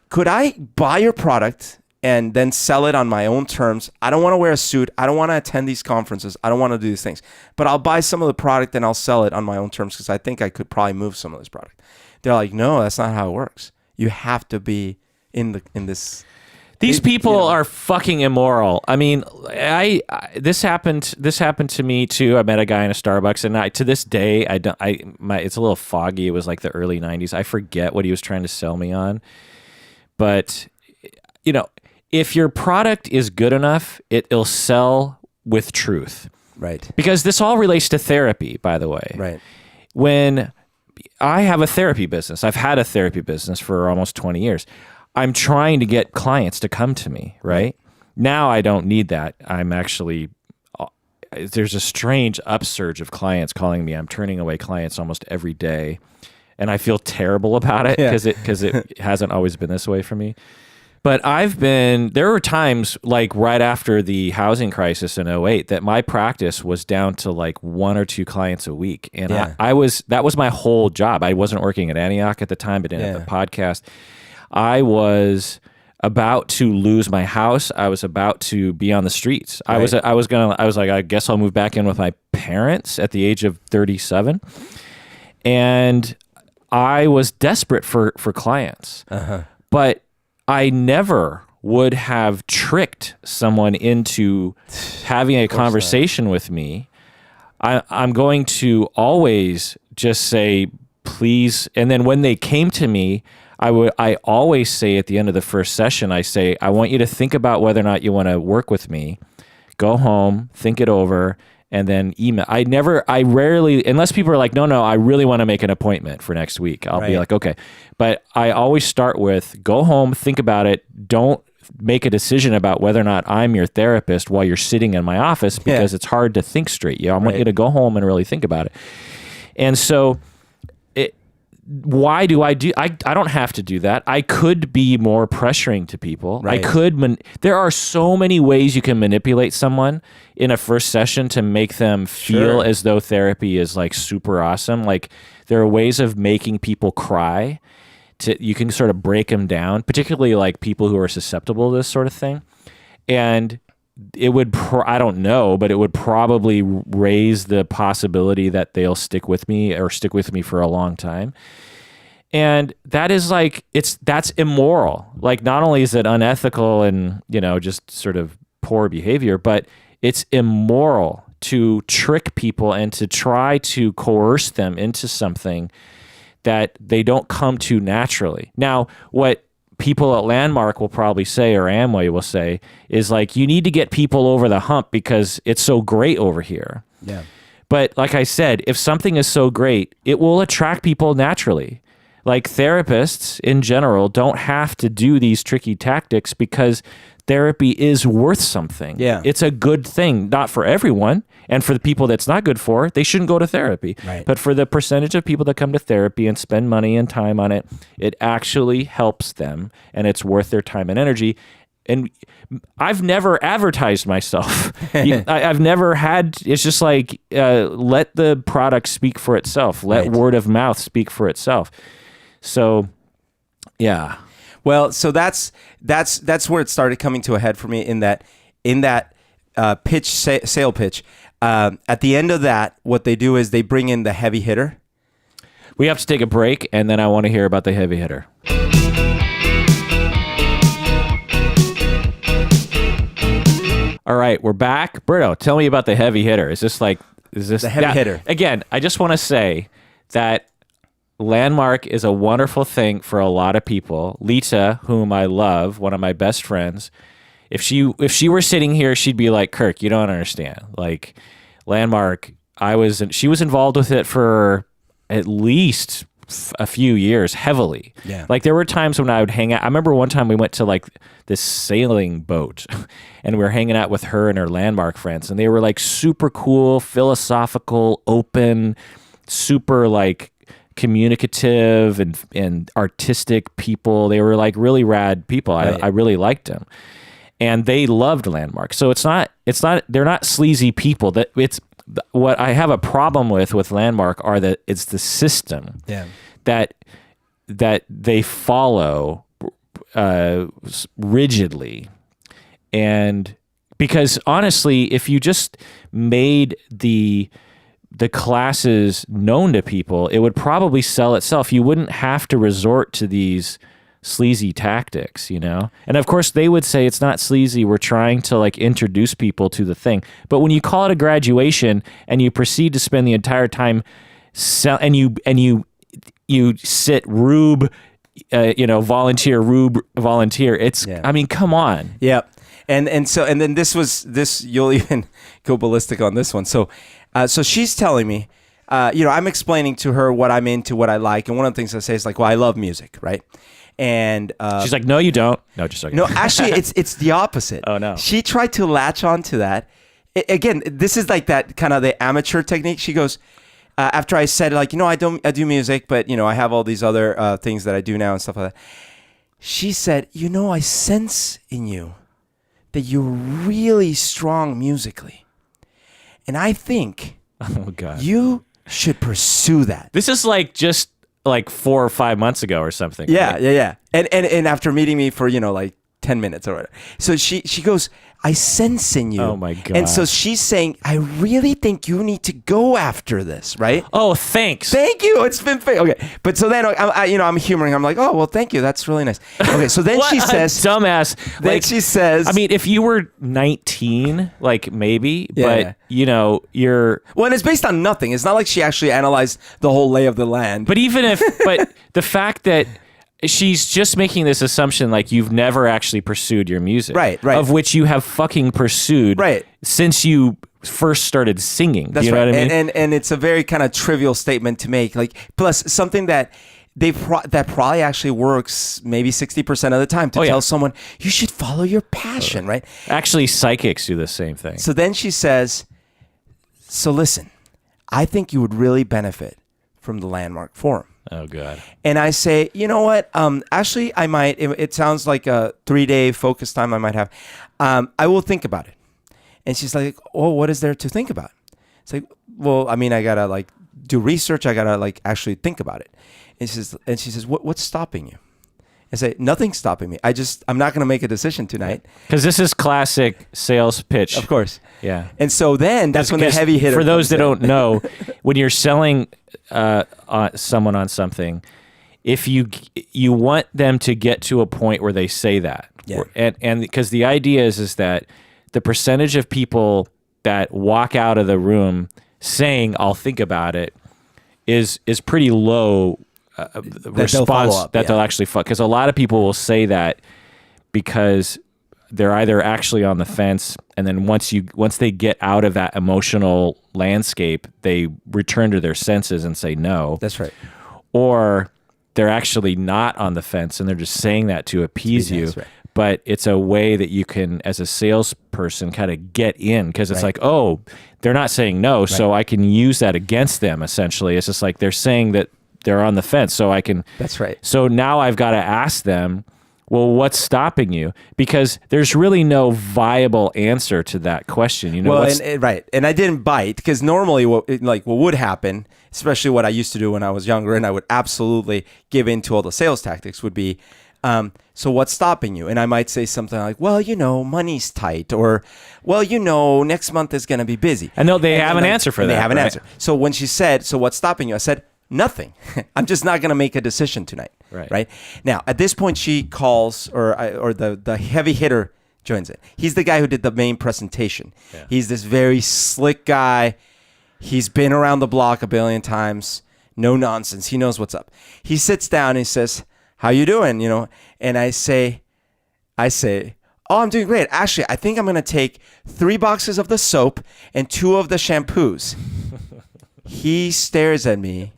could I buy your product and then sell it on my own terms? I don't want to wear a suit. I don't want to attend these conferences. I don't want to do these things. But I'll buy some of the product and I'll sell it on my own terms because I think I could probably move some of this product. They're like, no, that's not how it works. You have to be in this. These people are fucking immoral. I mean, this happened to me too. I met a guy in a Starbucks, and to this day, it's a little foggy. It was like the early 90s. I forget what he was trying to sell me on. But, if your product is good enough, it'll sell with truth. Right. Because this all relates to therapy, by the way. Right. When I have a therapy business, I've had a therapy business for almost 20 years. I'm trying to get clients to come to me, right? Now I don't need that. I'm actually, there's a strange upsurge of clients calling me. I'm turning away clients almost every day. And I feel terrible about it because it hasn't always been this way for me. But there were times like right after the housing crisis in '08 that my practice was down to like 1 or 2 clients a week. And that was my whole job. I wasn't working at Antioch at the time, but didn't have the podcast. I was about to lose my house. I was about to be on the streets. Right. I was like, I guess I'll move back in with my parents at the age of 37. And I was desperate for clients. Uh-huh. But I never would have tricked someone into having a conversation with me. I'm going to always just say, please. And then when they came to me, I always say at the end of the first session, I say, I want you to think about whether or not you want to work with me. Go home, think it over, and then email. I rarely, unless people are like, no, I really want to make an appointment for next week. I'll be like, okay. But I always start with, go home, think about it. Don't make a decision about whether or not I'm your therapist while you're sitting in my office because it's hard to think straight. I want you to go home and really think about it. And so why do I don't have to do that. I could be more pressuring to people. Right. There are so many ways you can manipulate someone in a first session to make them feel as though therapy is like super awesome. Like there are ways of making people cry. You can sort of break them down, particularly like people who are susceptible to this sort of thing. And it would, I don't know, but it would probably raise the possibility that they'll stick with me for a long time. And that is like, that's immoral. Like not only is it unethical and, just sort of poor behavior, but it's immoral to trick people and to try to coerce them into something that they don't come to naturally. Now, what people at Landmark will probably say, or Amway will say, is like, you need to get people over the hump because it's so great over here. Yeah. But like I said, if something is so great, it will attract people naturally. Like therapists in general don't have to do these tricky tactics because therapy is worth something. Yeah. It's a good thing, not for everyone. And for the people that's not good for, they shouldn't go to therapy. Right. But for the percentage of people that come to therapy and spend money and time on it, it actually helps them and it's worth their time and energy. And I've never advertised myself. I've never had, it's just like, let the product speak for itself. Let word of mouth speak for itself. So, yeah. Well, so that's where it started coming to a head for me in that sale pitch. At the end of that, what they do is they bring in the heavy hitter. We have to take a break, and then I want to hear about the heavy hitter. All right, we're back. Berto, tell me about the heavy hitter. Is this the heavy hitter? Again, I just want to say that Landmark is a wonderful thing for a lot of people. Lita, whom I love, one of my best friends, if she were sitting here, she'd be like, Kirk, you don't understand. Like Landmark, she was involved with it for at least a few years, heavily. Yeah. Like there were times when I would hang out. I remember one time we went to like this sailing boat and we were hanging out with her and her Landmark friends, and they were like super cool, philosophical, open, super like communicative and artistic people. They were like really rad people. I really liked them, and they loved Landmark. So it's not they're not sleazy people. That it's what I have a problem with Landmark are that it's the system that they follow rigidly. And because honestly, if you just made the classes known to people, it would probably sell itself. You wouldn't have to resort to these sleazy tactics, you know? And of course they would say it's not sleazy. We're trying to like introduce people to the thing. But when you call it a graduation and you proceed to spend the entire time and you sit Rube, volunteer, Rube, volunteer. It's, I mean, come on. Yeah. And then this, you'll even go ballistic on this one. So she's telling me, I'm explaining to her what I'm into, what I like. And one of the things I say is like, well, I love music, right? And she's like, no, you don't. No, just like, no, actually it's the opposite. Oh no. She tried to latch on to that. Again, this is like that kind of the amateur technique. She goes, after I said like, I do music, but I have all these other things that I do now and stuff like that. She said, I sense in you that you're really strong musically. And I think you should pursue that. This is like just like 4 or 5 months ago or something. Yeah, right? yeah. And after meeting me for, like 10 minutes or whatever. So she goes, I sense in you. Oh my God. And so she's saying, I really think you need to go after this, right? Oh, thanks. Thank you. It's been okay. But so then I'm humoring. I'm like, oh, well, thank you. That's really nice. Okay. So then she says, dumbass. Then she says, I mean, if you were 19, like maybe, but you're. Well, and it's based on nothing. It's not like she actually analyzed the whole lay of the land. But but the fact that she's just making this assumption like you've never actually pursued your music. Right. Of which you have fucking pursued since you first started singing. That's you know right. What I mean? And it's a very kind of trivial statement to make. Like, plus something that that probably actually works maybe 60% of the time to tell someone, you should follow your passion, right? Actually, psychics do the same thing. So then she says, so listen, I think you would really benefit from the Landmark Forum. Oh, God. And I say, you know what? Actually, I might. It sounds like a 3-day focus time I might have. I will think about it. And she's like, oh, what is there to think about? It's like, well, I mean, I got to like do research. I got to like actually think about it. And she says, what's stopping you? I say, nothing's stopping me. I'm not going to make a decision tonight. Because this is classic sales pitch. Of course. Yeah. And so then that's when the heavy hitter. For those that don't know, when you're selling someone on something, if you want them to get to a point where they say that, and because the idea is that the percentage of people that walk out of the room saying "I'll think about it" is pretty low. Response that they'll actually fuck, because a lot of people will say that because they're either actually on the fence, and then once they get out of that emotional landscape, they return to their senses and say no. That's right. Or they're actually not on the fence and they're just saying that to appease you. Right. But it's a way that you can, as a salesperson, kind of get in, because it's like, oh, they're not saying no, so I can use that against them. Essentially, it's just like they're saying that they're on the fence, so I can. That's right. So now I've got to ask them, well, what's stopping you? Because there's really no viable answer to that question. Well, and I didn't bite, because normally what would happen, especially what I used to do when I was younger, and I would absolutely give in to all the sales tactics, would be, so what's stopping you? And I might say something like, well, money's tight, or, well, next month is going to be busy. And they have an answer for that. They have an answer. So when she said, so what's stopping you? I said, nothing. I'm just not going to make a decision tonight. Right. Now, at this point, she calls, or the heavy hitter joins it. He's the guy who did the main presentation. Yeah. He's this very slick guy. He's been around the block a billion times. No nonsense. He knows what's up. He sits down and he says, how you doing? And I say, oh, I'm doing great. Actually, I think I'm going to take 3 boxes of the soap and 2 of the shampoos. He stares at me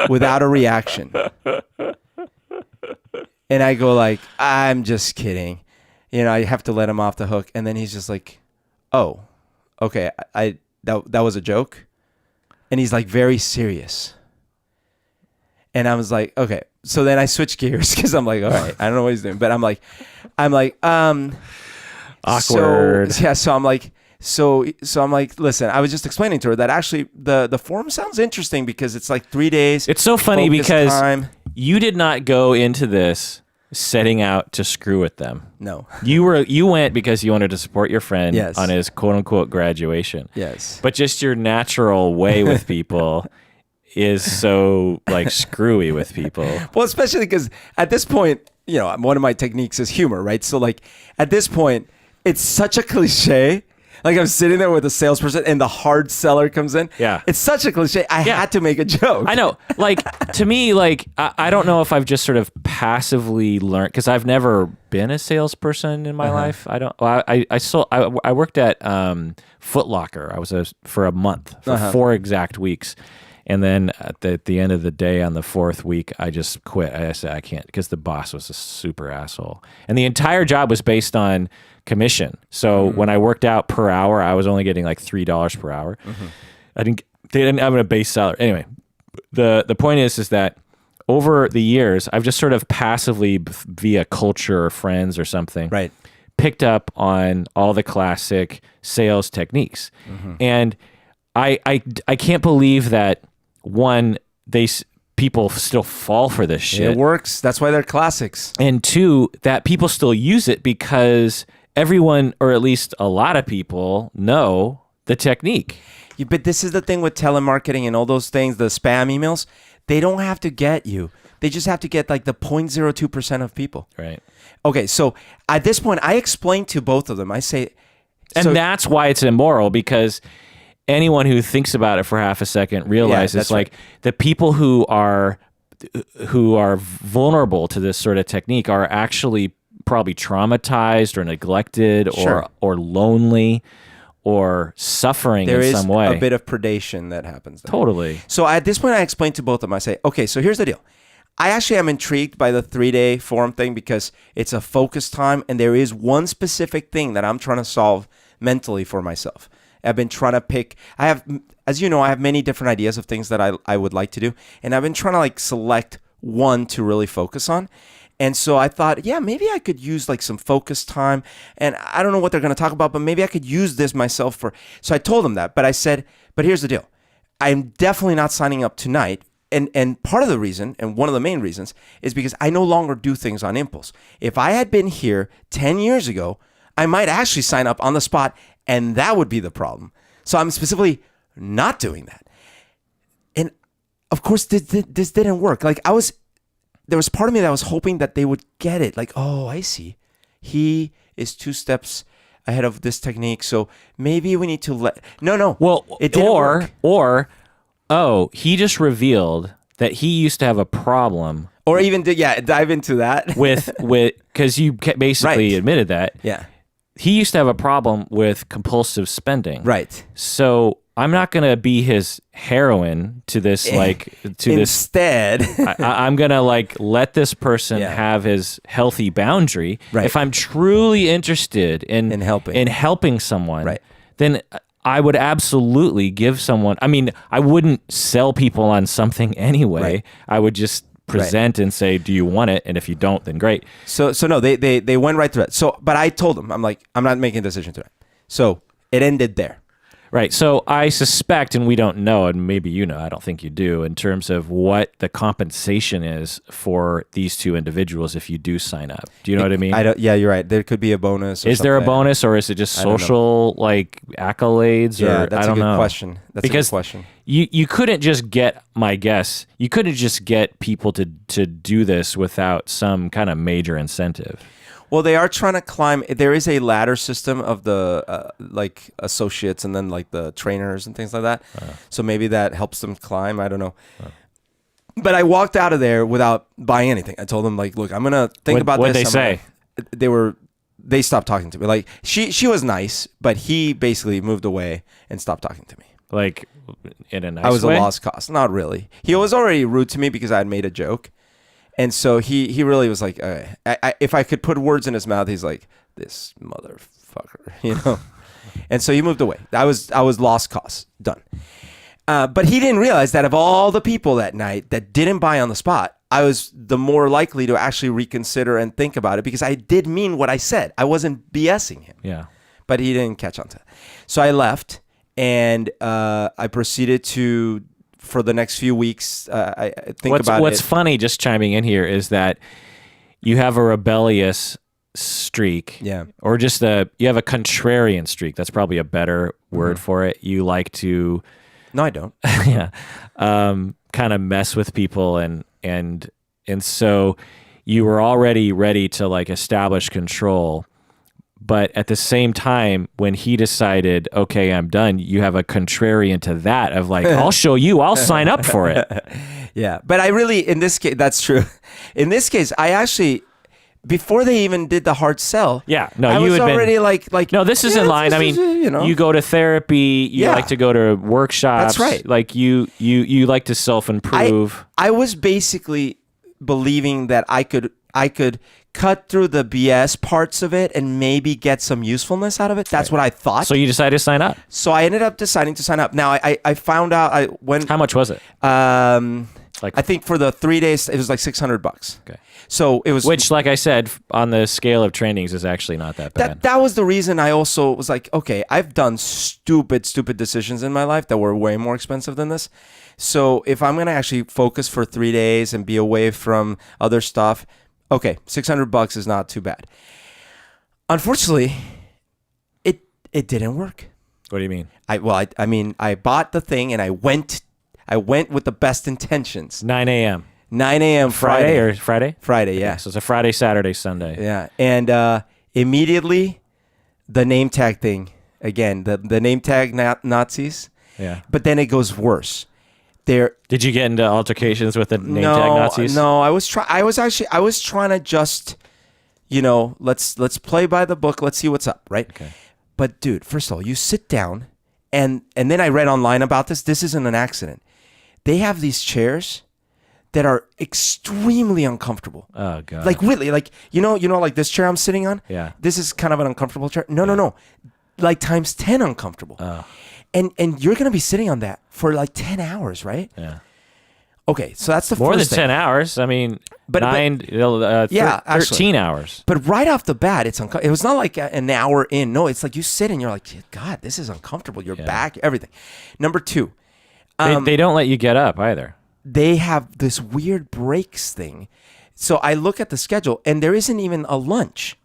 without a reaction. And I go like, I'm just kidding. I have to let him off the hook. And then he's just like, oh, okay. That was a joke. And he's like very serious. And I was like, okay. So then I switch gears, because I'm like, all right, I don't know what he's doing. But I'm like, awkward. So I'm like, So I'm like, listen, I was just explaining to her that actually the forum sounds interesting, because it's like 3 days. It's so funny because you did not go into this setting out to screw with them. No. You went because you wanted to support your friend on his quote unquote graduation. Yes. But just your natural way with people is so like screwy with people. Well, especially because at this point, you know, one of my techniques is humor, right? So like at this point, it's such a cliche. Like I'm sitting there with a salesperson and the hard seller comes in. Yeah. It's such a cliche. I had to make a joke. I know. Like to me, like I don't know if I've just sort of passively learned, because I've never been a salesperson in my life. I don't. I worked at Foot Locker. I was for a month, for 4 exact weeks. And then at the end of the day, on the 4th week, I just quit. I said, I can't, because the boss was a super asshole. And the entire job was based on commission. So when I worked out per hour, I was only getting like $3 per hour. They didn't have a base salary. Anyway, the point is that over the years, I've just sort of passively, via culture or friends or something, Right. picked up on all the classic sales techniques. And I can't believe that, one, people still fall for this shit. It works. That's why they're classics. And 2, that people still use it because everyone, or at least a lot of people, know the technique. Yeah, but this is the thing with telemarketing and all those things, the spam emails. They don't have to get you. They just have to get like the 0.02% of people. Right. Okay, so at this point, I explained to both of them. I say... And that's why it's immoral, because anyone who thinks about it for half a second realizes like the people who are vulnerable to this sort of technique are actually probably traumatized or neglected or lonely or suffering in some way. There is a bit of predation that happens there. Totally. So at this point, I explained to both of them. I say, okay, so here's the deal. I actually am intrigued by the 3-day forum thing because it's a focus time, and there is one specific thing that I'm trying to solve mentally for myself. I've been trying to pick, as you know, I have many different ideas of things that I would like to do. And I've been trying to like select one to really focus on. And so I thought, yeah, maybe I could use like some focus time. And I don't know what they're going to talk about, but maybe I could use this myself for. So I told them that, but I said, but here's the deal. I'm definitely not signing up tonight. And part of the reason, and one of the main reasons, is because I no longer do things on impulse. If I had been here 10 years ago, I might actually sign up on the spot, and that would be the problem. So I'm specifically not doing that. And of course, this didn't work. Like there was part of me that was hoping that they would get it. Like, oh, I see. He is 2 steps ahead of this technique. So maybe we need to no. Well, it didn't work. Oh, he just revealed that he used to have a problem. Or even dive into that with because you basically admitted that. Yeah. He used to have a problem with compulsive spending. Right. So I'm not going to be his heroine to this, Instead, I'm going to let this person have his healthy boundary. Right. If I'm truly interested in helping someone, then I would absolutely give someone, I wouldn't sell people on something anyway. Right. I would just present and say, do you want it? And if you don't, then great. So no, they went right through it. So, but I told them, I'm like, I'm not making a decision tonight. So it ended there. Right. So I suspect, and we don't know, and maybe you know, I don't think you do, in terms of what the compensation is for these 2 individuals if you do sign up. Do you know what I mean? Yeah, you're right. There could be a bonus. Is there a bonus, or is it just social accolades? Yeah, or, that's I don't a good know. question. That's a good question. You couldn't just get, my guess, you couldn't just get people to do this without some kind of major incentive. Well, they are trying to climb. There is a ladder system of the associates and then like the trainers and things like that. So maybe that helps them climb. I don't know. But I walked out of there without buying anything. I told them like, look, I'm gonna think about this. What'd they say? They stopped talking to me. Like she was nice, but he basically moved away and stopped talking to me. Like in a nice way? I was a lost cause. Not really. He was already rude to me because I had made a joke. And so he really was like, if I could put words in his mouth, he's like, this motherfucker, you know? And so he moved away. I was lost cause. Done. But he didn't realize that of all the people that night that didn't buy on the spot, I was the more likely to actually reconsider and think about it because I did mean what I said. I wasn't BSing him. Yeah. But he didn't catch on to it. So I left and I proceeded to, for the next few weeks, I think about it. What's funny, just chiming in here, is that you have a rebellious streak. Yeah. Or you have a contrarian streak. That's probably a better word for it. You like to No, I don't. Yeah. Kind of mess with people and so you were already ready to like establish control. But at the same time, when he decided, okay, I'm done, you have a contrarian to that of like, I'll show you, I'll sign up for it. Yeah. But I really, in this case, that's true. In this case, I actually, before they even did the hard sell, I was already like, no, this is in line. I mean, you go to therapy, you like to go to workshops. That's right. Like you like to self-improve. I was basically believing that I could cut through the BS parts of it and maybe get some usefulness out of it. That's what I thought. So you decided to sign up. So I ended up deciding to sign up. Now I found out How much was it? I think for the 3 days it was like $600. Okay. So it was, which, like I said, on the scale of trainings, is actually not that bad. That was the reason I also was like, okay, I've done stupid decisions in my life that were way more expensive than this. So if I'm gonna actually focus for 3 days and be away from other stuff, okay, $600 is not too bad. Unfortunately, it didn't work. What do you mean? I mean, I bought the thing and I went with the best intentions. 9 a.m. 9 a.m. Friday? Friday, yeah. Okay, so it's a Friday, Saturday, Sunday. Yeah, and immediately the name tag thing again. The name tag Nazis. Yeah. But then it goes worse. Did you get into altercations with the name tag Nazis? No, I was trying to just, let's play by the book. Let's see what's up, right? Okay. But dude, first of all, you sit down, and then I read online about this. This isn't an accident. They have these chairs that are extremely uncomfortable. Oh god. Like really, like like this chair I'm sitting on. Yeah. This is kind of an uncomfortable chair. No. Like times 10 uncomfortable. Oh. And you're gonna be sitting on that for like 10 hours, right? Yeah. Okay, so that's the more first than thing. 10 hours. I mean, But 13 hours. But right off the bat, it was not like an hour in. No, it's like you sit and you're like, God, this is uncomfortable. Your back, everything. Number two, they don't let you get up either. They have this weird breaks thing. So I look at the schedule and there isn't even a lunch.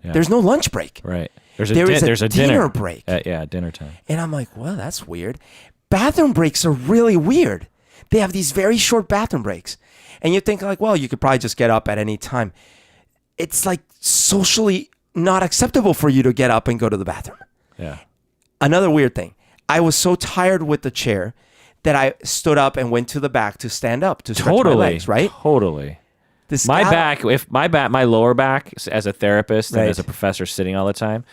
Yeah. There's no lunch break. Right. There's a dinner break. Dinner time. And I'm like, well, that's weird. Bathroom breaks are really weird. They have these very short bathroom breaks. And you think like, well, you could probably just get up at any time. It's like socially not acceptable for you to get up and go to the bathroom. Yeah. Another weird thing. I was so tired with the chair that I stood up and went to the back to stand up to stretch my legs, right? Totally. My lower back as a therapist and as a professor sitting all the time,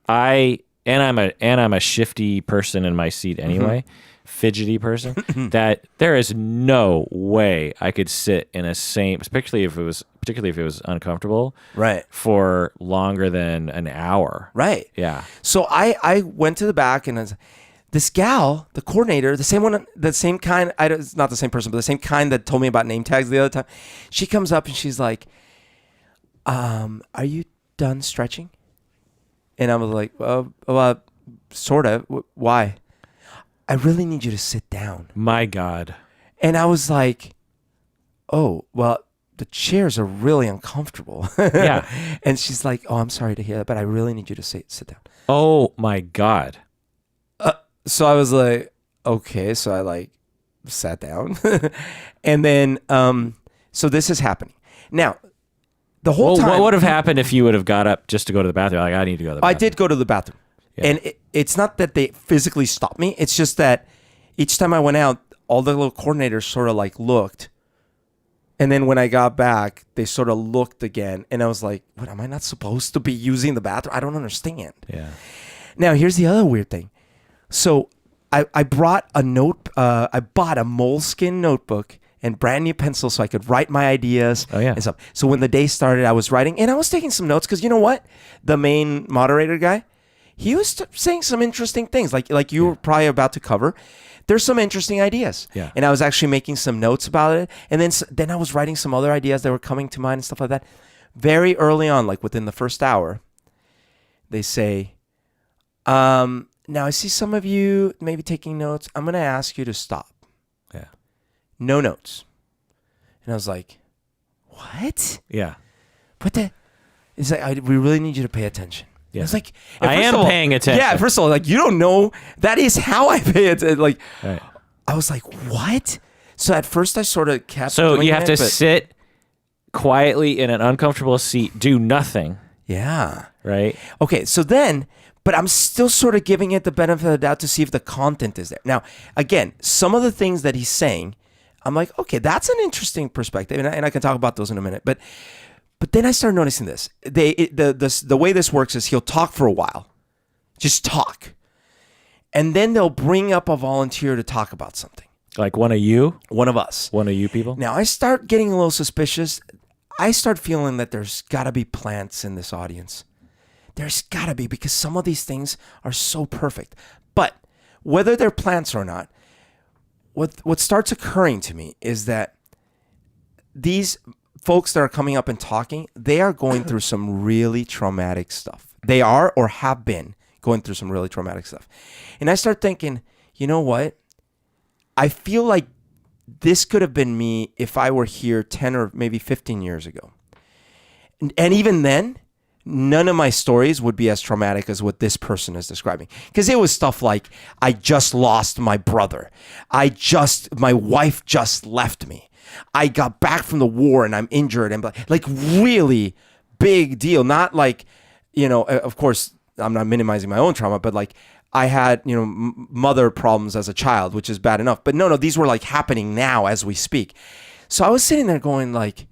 I'm a shifty person in my seat anyway. Fidgety person, that there is no way I could sit in a same, particularly if it was uncomfortable, right, for longer than an hour. Right. Yeah. So I went to the back and this gal, the coordinator, the same kind, it's not the same person, but the same kind that told me about name tags the other time. She comes up and she's like, are you done stretching? And I was like, well, sort of. Why? I really need you to sit down. My God. And I was like, oh, well, the chairs are really uncomfortable. Yeah. And she's like, oh, I'm sorry to hear that, but I really need you to sit down. Oh, my God. So I was like, okay. So I like sat down. And then, so this is happening. Now, the whole time. What would have happened if you would have got up just to go to the bathroom? Like, I need to go to the bathroom. I did go to the bathroom. Yeah. And it's not that they physically stopped me. It's just that each time I went out, all the little coordinators sort of like looked. And then when I got back, they sort of looked again. And I was like, what, am I not supposed to be using the bathroom? I don't understand. Yeah. Now, here's the other weird thing. So I brought I bought a moleskin notebook and brand new pencils so I could write my ideas and stuff. So when the day started, I was writing and I was taking some notes because you know what? The main moderator guy, he was saying some interesting things like you were probably about to cover. There's some interesting ideas. Yeah. And I was actually making some notes about it. And then I was writing some other ideas that were coming to mind and stuff like that. Very early on, like within the first hour, they say, now I see some of you maybe taking notes. I'm going to ask you to stop. Yeah. No notes. And I was like, what? Yeah. It's like, we really need you to pay attention. Yeah. It's like, I am paying attention. Yeah, first of all, like, you don't know. That is how I pay attention. Like, Right. I was like, what? So at first I sort of kept So doing you have it, to but- sit quietly in an uncomfortable seat, do nothing, Yeah. right? Okay, so then, but I'm still sort of giving it the benefit of the doubt to see if the content is there. Now, again, some of the things that he's saying, I'm like, okay, that's an interesting perspective, and I can talk about those in a minute. But then I started noticing this. The way this works is he'll talk for a while, just talk, and then they'll bring up a volunteer to talk about something. Like one of you people. Now I start getting a little suspicious. I start feeling that there's got to be plants in this audience. There's got to be, because some of these things are so perfect. But whether they're plants or not, what starts occurring to me is that these folks that are coming up and talking, they are going through some really traumatic stuff. They are or have been going through some really traumatic stuff. And I start thinking, you know what? I feel like this could have been me if I were here 10 or maybe 15 years ago. And even then, none of my stories would be as traumatic as what this person is describing. Because it was stuff like, I just lost my brother. My wife just left me. I got back from the war and I'm injured. And like really big deal. Not like, of course, I'm not minimizing my own trauma, but like, I had, mother problems as a child, which is bad enough. But no, these were like happening now as we speak. So I was sitting there going like,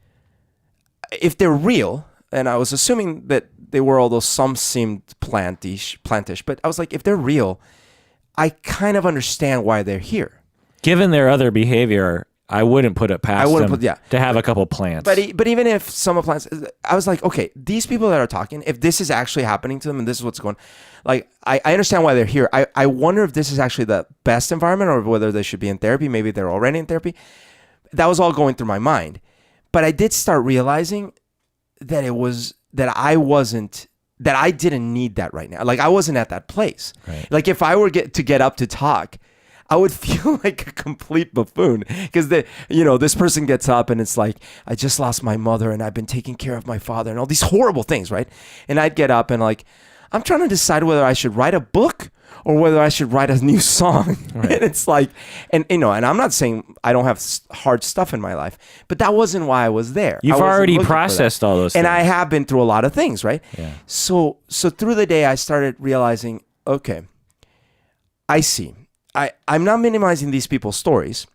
if they're real, and I was assuming that they were, although some seemed plantish, but I was like, if they're real, I kind of understand why they're here. Given their other behavior, I wouldn't put it past them to have a couple plants. But even if some plants, I was like, okay, these people that are talking, if this is actually happening to them and this is what's going on, like, I understand why they're here. I wonder if this is actually the best environment or whether they should be in therapy. Maybe they're already in therapy. That was all going through my mind. But I did start realizing that I didn't need that right now. Like, I wasn't at that place. Right. Like, if I were to get up to talk, I would feel like a complete buffoon, because this person gets up and it's like, I just lost my mother and I've been taking care of my father and all these horrible things, right? And I'd get up and like, I'm trying to decide whether I should write a book or whether I should write a new song. Right. And it's like, and I'm not saying I don't have hard stuff in my life, but that wasn't why I was there. You've already processed all those things. And I have been through a lot of things, right? Yeah. So through the day, I started realizing, okay, I see. I'm not minimizing these people's stories,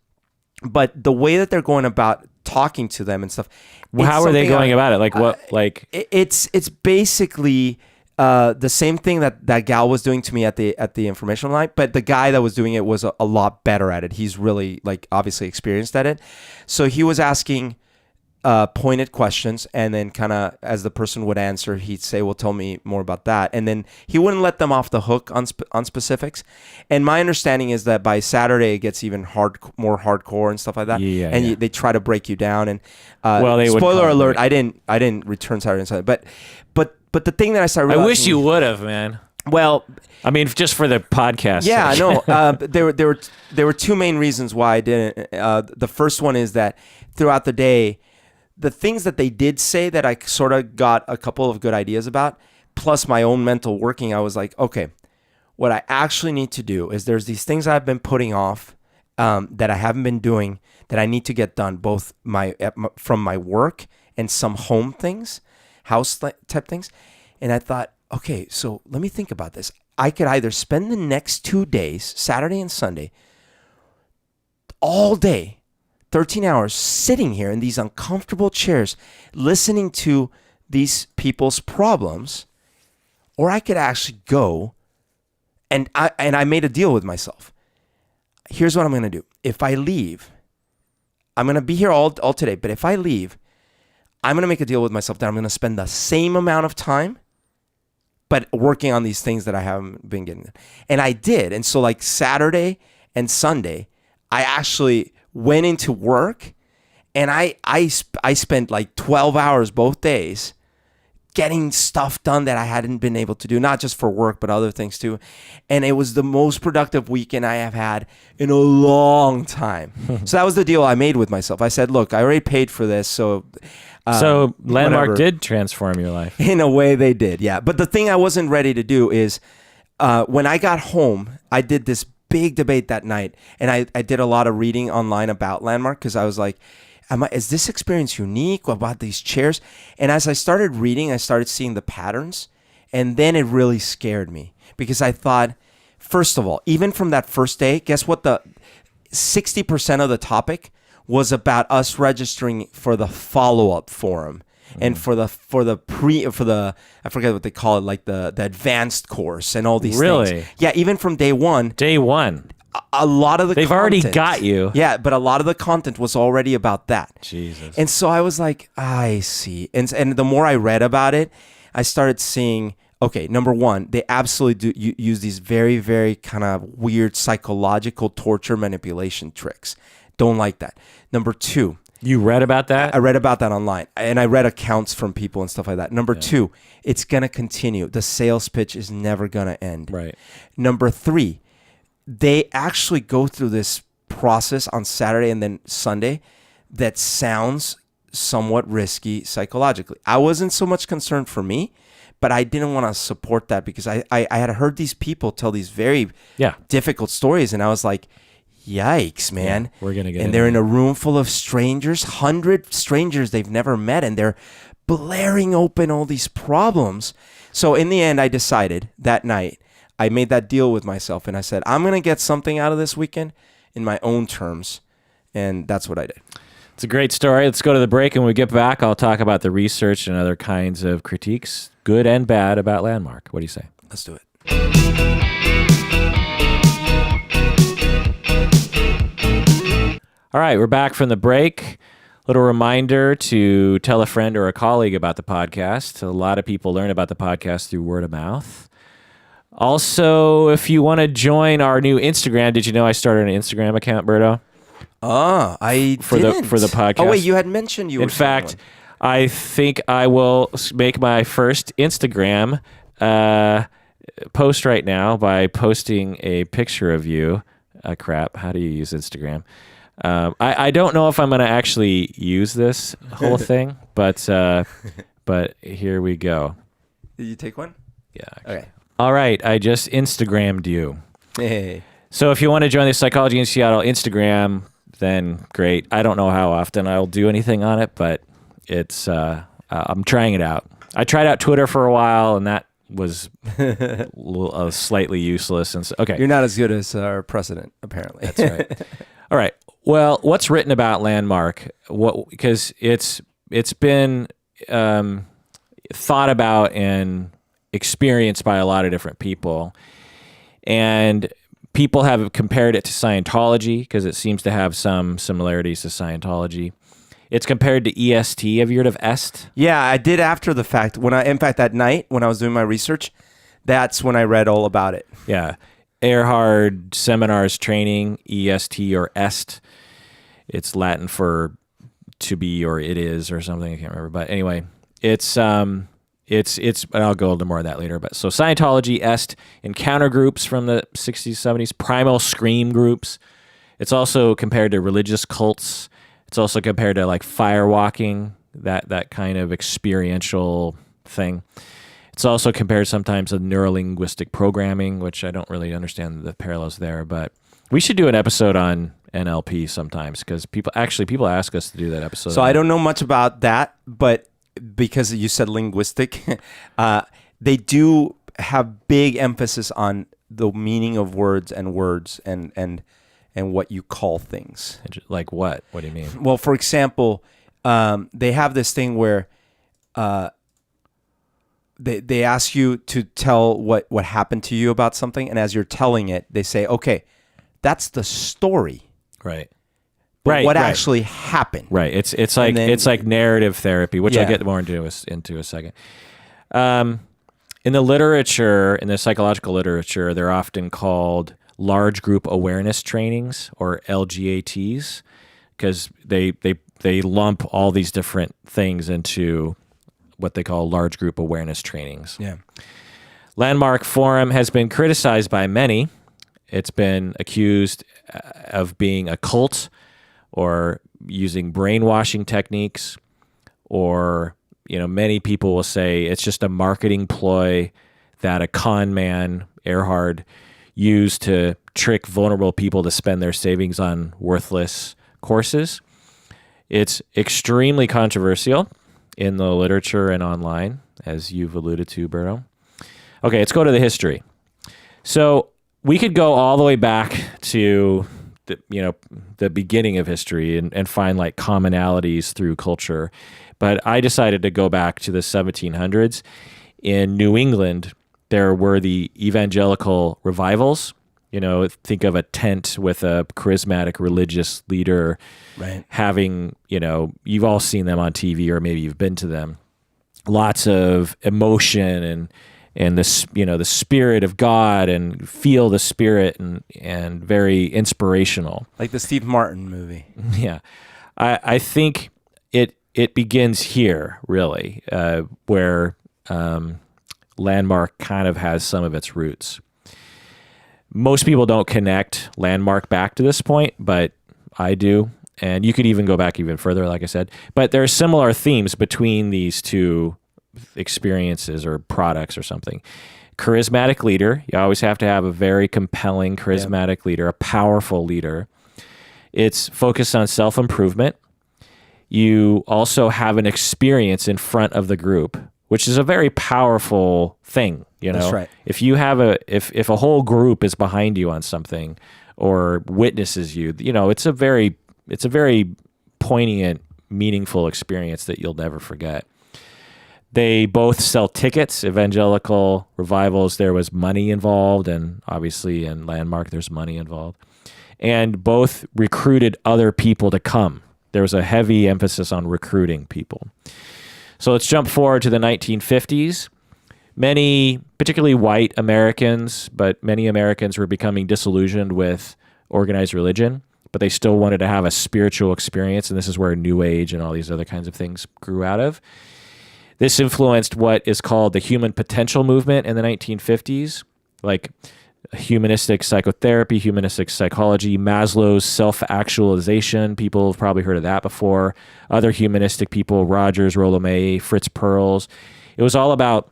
but the way that they're going about talking to them and stuff. Well, how are they going about it? Like what? Like it's basically the same thing that gal was doing to me at the informational night, but the guy that was doing it was a lot better at it. He's really like obviously experienced at it. So he was asking pointed questions, and then kind of as the person would answer, he'd say, well, tell me more about that. And then he wouldn't let them off the hook on specifics. And my understanding is that by Saturday it gets even more hardcore and stuff like that. They try to break you down. And spoiler alert, I didn't return Saturday and Sunday, but the thing that I started realizing, I wish you would have, man. Well, I mean, just for the podcast. Yeah, no. There were two main reasons why I didn't. The first one is that throughout the day, the things that they did say that I sort of got a couple of good ideas about, plus my own mental working, I was like, okay, what I actually need to do is there's these things I've been putting off that I haven't been doing that I need to get done, both from my work and some home things, house type things. And I thought, okay, so let me think about this. I could either spend the next 2 days, Saturday and Sunday, all day, 13 hours, sitting here in these uncomfortable chairs, listening to these people's problems, or I could actually go, and I made a deal with myself. Here's what I'm going to do. If I leave, I'm going to be here all today, but if I leave, I'm going to make a deal with myself that I'm going to spend the same amount of time but working on these things that I haven't been getting. And I did. And so like Saturday and Sunday, I actually went into work, and I spent like 12 hours both days getting stuff done that I hadn't been able to do, not just for work, but other things too. And it was the most productive weekend I have had in a long time. So that was the deal I made with myself. I said, look, I already paid for this, so So Landmark whatever. did transform your life. In a way, they did, yeah. But the thing I wasn't ready to do is when I got home, I did this big debate that night, and I did a lot of reading online about Landmark because I was like, is this experience unique? What about these chairs? And as I started reading, I started seeing the patterns, and then it really scared me because I thought, first of all, even from that first day, guess what? The 60% of the topic was about us registering for the follow-up forum and for the I forget what they call it, like the advanced course and all these Really? things. Yeah, even from day one, a lot of the They've already got you. Yeah, but a lot of the content was already about that. Jesus. And so I was like, I see. And the more I read about it, I started seeing, okay, number one, they absolutely do use these very, very kind of weird psychological torture manipulation tricks. Don't like that. Number two. You read about that? I read about that online, and I read accounts from people and stuff like that. Number two, it's going to continue. The sales pitch is never going to end. Right. Number three, they actually go through this process on Saturday and then Sunday that sounds somewhat risky psychologically. I wasn't so much concerned for me, but I didn't want to support that because I had heard these people tell these very difficult stories, and I was like, yikes, man. We're going to get And they're in a room full of strangers, 100 strangers they've never met, and they're blaring open all these problems. So in the end, I decided that night, I made that deal with myself, and I said, I'm going to get something out of this weekend in my own terms, and that's what I did. It's a great story. Let's go to the break, and when we get back, I'll talk about the research and other kinds of critiques, good and bad, about Landmark. What do you say? Let's do it. All right, we're back from the break. Little reminder to tell a friend or a colleague about the podcast. A lot of people learn about the podcast through word of mouth. Also, if you want to join our new Instagram, did you know I started an Instagram account, Berto? I for didn't. the podcast. Oh wait, you had mentioned you were. In fact, I think I will make my first Instagram post right now by posting a picture of you. Crap, how do you use Instagram? I don't know if I'm going to actually use this whole thing, but here we go. Did you take one? Yeah. Actually. Okay. All right, I just Instagrammed you. Hey. So if you want to join the Psychology in Seattle Instagram, then great. I don't know how often I'll do anything on it, but it's I'm trying it out. I tried out Twitter for a while, and that was slightly useless. And so, okay, you're not as good as our president, apparently. That's right. All right. Well, what's written about Landmark? Because it's been thought about and experienced by a lot of different people, and people have compared it to Scientology because it seems to have some similarities to Scientology. It's compared to EST. Have you heard of EST? Yeah, I did after the fact. In fact, that night when I was doing my research, that's when I read all about it. Yeah. Erhard Seminars Training, EST or EST. It's Latin for to be or it is or something. I can't remember. But anyway, it's and I'll go into more of that later. But so Scientology, EST, encounter groups from the 60s, 70s, primal scream groups. It's also compared to religious cults. It's also compared to like firewalking, that kind of experiential thing. It's also compared sometimes to neurolinguistic programming, which I don't really understand the parallels there, but we should do an episode on NLP sometimes because people ask us to do that episode. So I don't know much about that, but because you said linguistic, they do have big emphasis on the meaning of words and what you call things. Like what? What do you mean? Well, for example, they have this thing where they ask you to tell what happened to you about something, and as you're telling it, they say, "Okay, that's the story." Right. But what actually happened? Right. It's like narrative therapy, which I'll get more into a second. In the literature, in the psychological literature, they're often called large group awareness trainings, or LGATs, because they lump all these different things into what they call large group awareness trainings. Yeah. Landmark Forum has been criticized by many. It's been accused of being a cult or using brainwashing techniques or many people will say it's just a marketing ploy that a con man, Erhard, used to trick vulnerable people to spend their savings on worthless courses. It's extremely controversial in the literature and online, as you've alluded to, Berto. Okay, let's go to the history. So we could go all the way back to the beginning of history and find like commonalities through culture. But I decided to go back to the 1700s. In New England, there were the evangelical revivals. Think of a tent with a charismatic religious leader, right, having, you've all seen them on TV or maybe you've been to them. Lots of emotion and the Spirit of God, and feel the Spirit, and very inspirational. Like the Steve Martin movie. Yeah. I think it begins here, really, where Landmark kind of has some of its roots. Most people don't connect Landmark back to this point, but I do. And you could even go back even further, like I said. But there are similar themes between these two experiences or products or something. Charismatic leader. You always have to have a very compelling, charismatic leader, a powerful leader. It's focused on self-improvement. You also have an experience in front of the group, which is a very powerful thing. That's right. If you have if a whole group is behind you on something or witnesses you, it's a very poignant, meaningful experience that you'll never forget. They both sell tickets. Evangelical revivals, there was money involved, and obviously in Landmark, there's money involved. And both recruited other people to come. There was a heavy emphasis on recruiting people. So let's jump forward to the 1950s. Many, particularly white Americans, but many Americans were becoming disillusioned with organized religion, but they still wanted to have a spiritual experience, and this is where New Age and all these other kinds of things grew out of. This influenced what is called the human potential movement in the 1950s, like humanistic psychotherapy, humanistic psychology, Maslow's self-actualization. People have probably heard of that before. Other humanistic people, Rogers, Rollo May, Fritz Perls. It was all about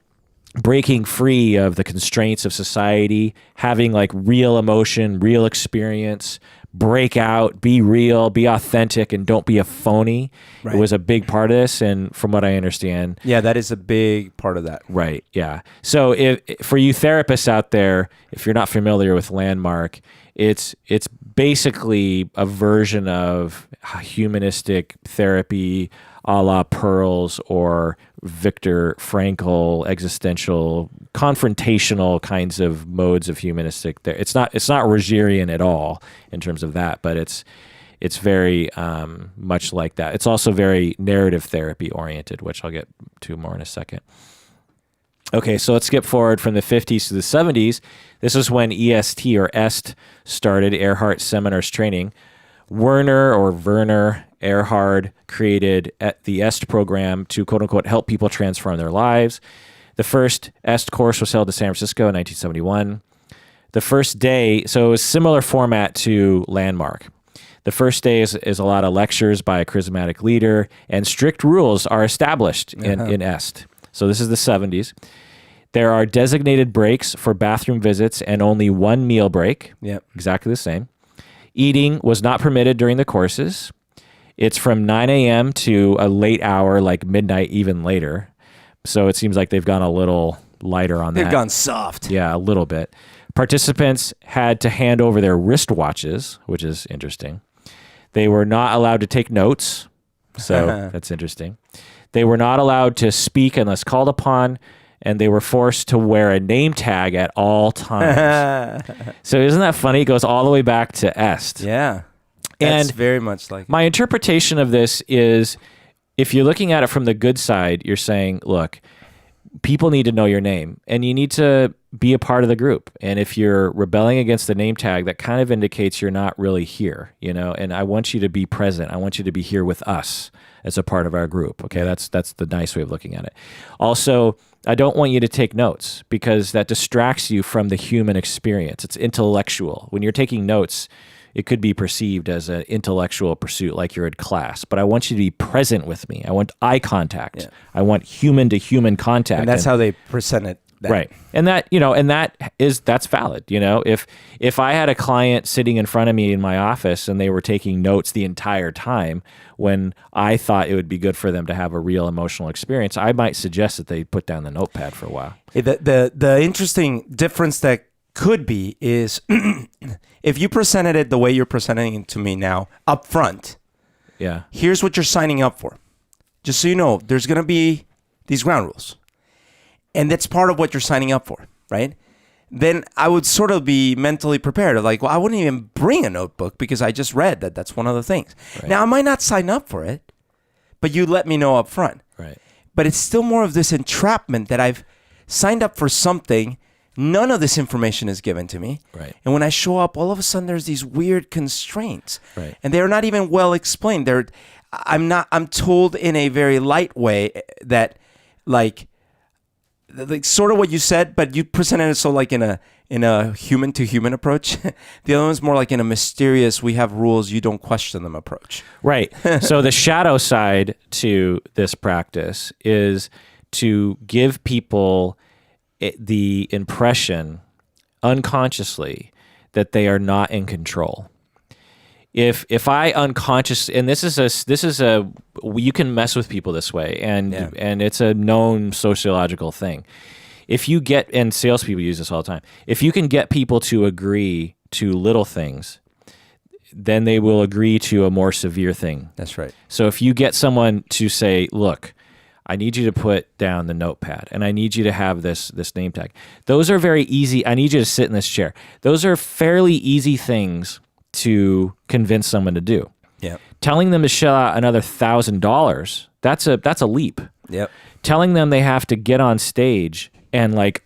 breaking free of the constraints of society, having like real emotion, real experience, break out, be real, be authentic, and don't be a phony. Right. It was a big part of this, and from what I understand... Yeah, that is a big part of that. Right, yeah. So for you therapists out there, if you're not familiar with Landmark, it's basically a version of humanistic therapy a la Pearls or Viktor Frankl, existential, confrontational kinds of modes of humanistic. It's not Rogerian at all in terms of that, but it's very much like that. It's also very narrative therapy oriented, which I'll get to more in a second. Okay, so let's skip forward from the 50s to the 70s. This is when EST or EST started, Erhard Seminars Training. Werner Erhard created the EST program to, quote unquote, help people transform their lives. The first EST course was held in San Francisco in 1971. The first day, so it was similar format to Landmark. The first day is a lot of lectures by a charismatic leader, and strict rules are established in EST. So this is the 70s. There are designated breaks for bathroom visits and only one meal break. Yep. Exactly the same. Eating was not permitted during the courses. It's from 9 a.m. to a late hour, like midnight, even later. So it seems like they've gone a little lighter on that. They've gone soft. Yeah, a little bit. Participants had to hand over their wristwatches, which is interesting. They were not allowed to take notes. So that's interesting. They were not allowed to speak unless called upon, and they were forced to wear a name tag at all times. So isn't that funny? It goes all the way back to EST. Yeah. That's very much like my interpretation of this is, if you're looking at it from the good side, you're saying, look, people need to know your name, and you need to be a part of the group. And if you're rebelling against the name tag, that kind of indicates you're not really here, and I want you to be present. I want you to be here with us as a part of our group. Okay, that's the nice way of looking at it. Also, I don't want you to take notes because that distracts you from the human experience. It's intellectual. When you're taking notes, it could be perceived as an intellectual pursuit, like you're in class. But I want you to be present with me. I want eye contact. Yeah. I want human to human contact. And that's how they present it. Right. And that's valid. If I had a client sitting in front of me in my office and they were taking notes the entire time when I thought it would be good for them to have a real emotional experience, I might suggest that they put down the notepad for a while. The interesting difference that could be is if you presented it the way you're presenting it to me now up front. Yeah. Here's what you're signing up for. Just so you know, there's going to be these ground rules. And that's part of what you're signing up for, right? Then I would sort of be mentally prepared. Like, well, I wouldn't even bring a notebook because I just read that that's one of the things. Right. Now, I might not sign up for it, but you let me know up front. Right. But it's still more of this entrapment that I've signed up for something. None of this information is given to me. Right. And when I show up, all of a sudden there's these weird constraints. Right. And they're not even well explained. I'm told in a very light way that like sort of what you said, but you presented it so like in a human to human approach. The other one's more like in a mysterious, we have rules, you don't question them approach. Right. So the shadow side to this practice is to give people the impression unconsciously that they are not in control. If I unconscious, and this is a you can mess with people this way, and it's a known sociological thing. If you get, and salespeople use this all the time, if you can get people to agree to little things, then they will agree to a more severe thing. That's right. So if you get someone to say, look, I need you to put down the notepad, and I need you to have this name tag. Those are very easy. I need you to sit in this chair. Those are fairly easy things to convince someone to do. Yeah. Telling them to shell out another $1,000, that's a leap. Yep. Telling them they have to get on stage and like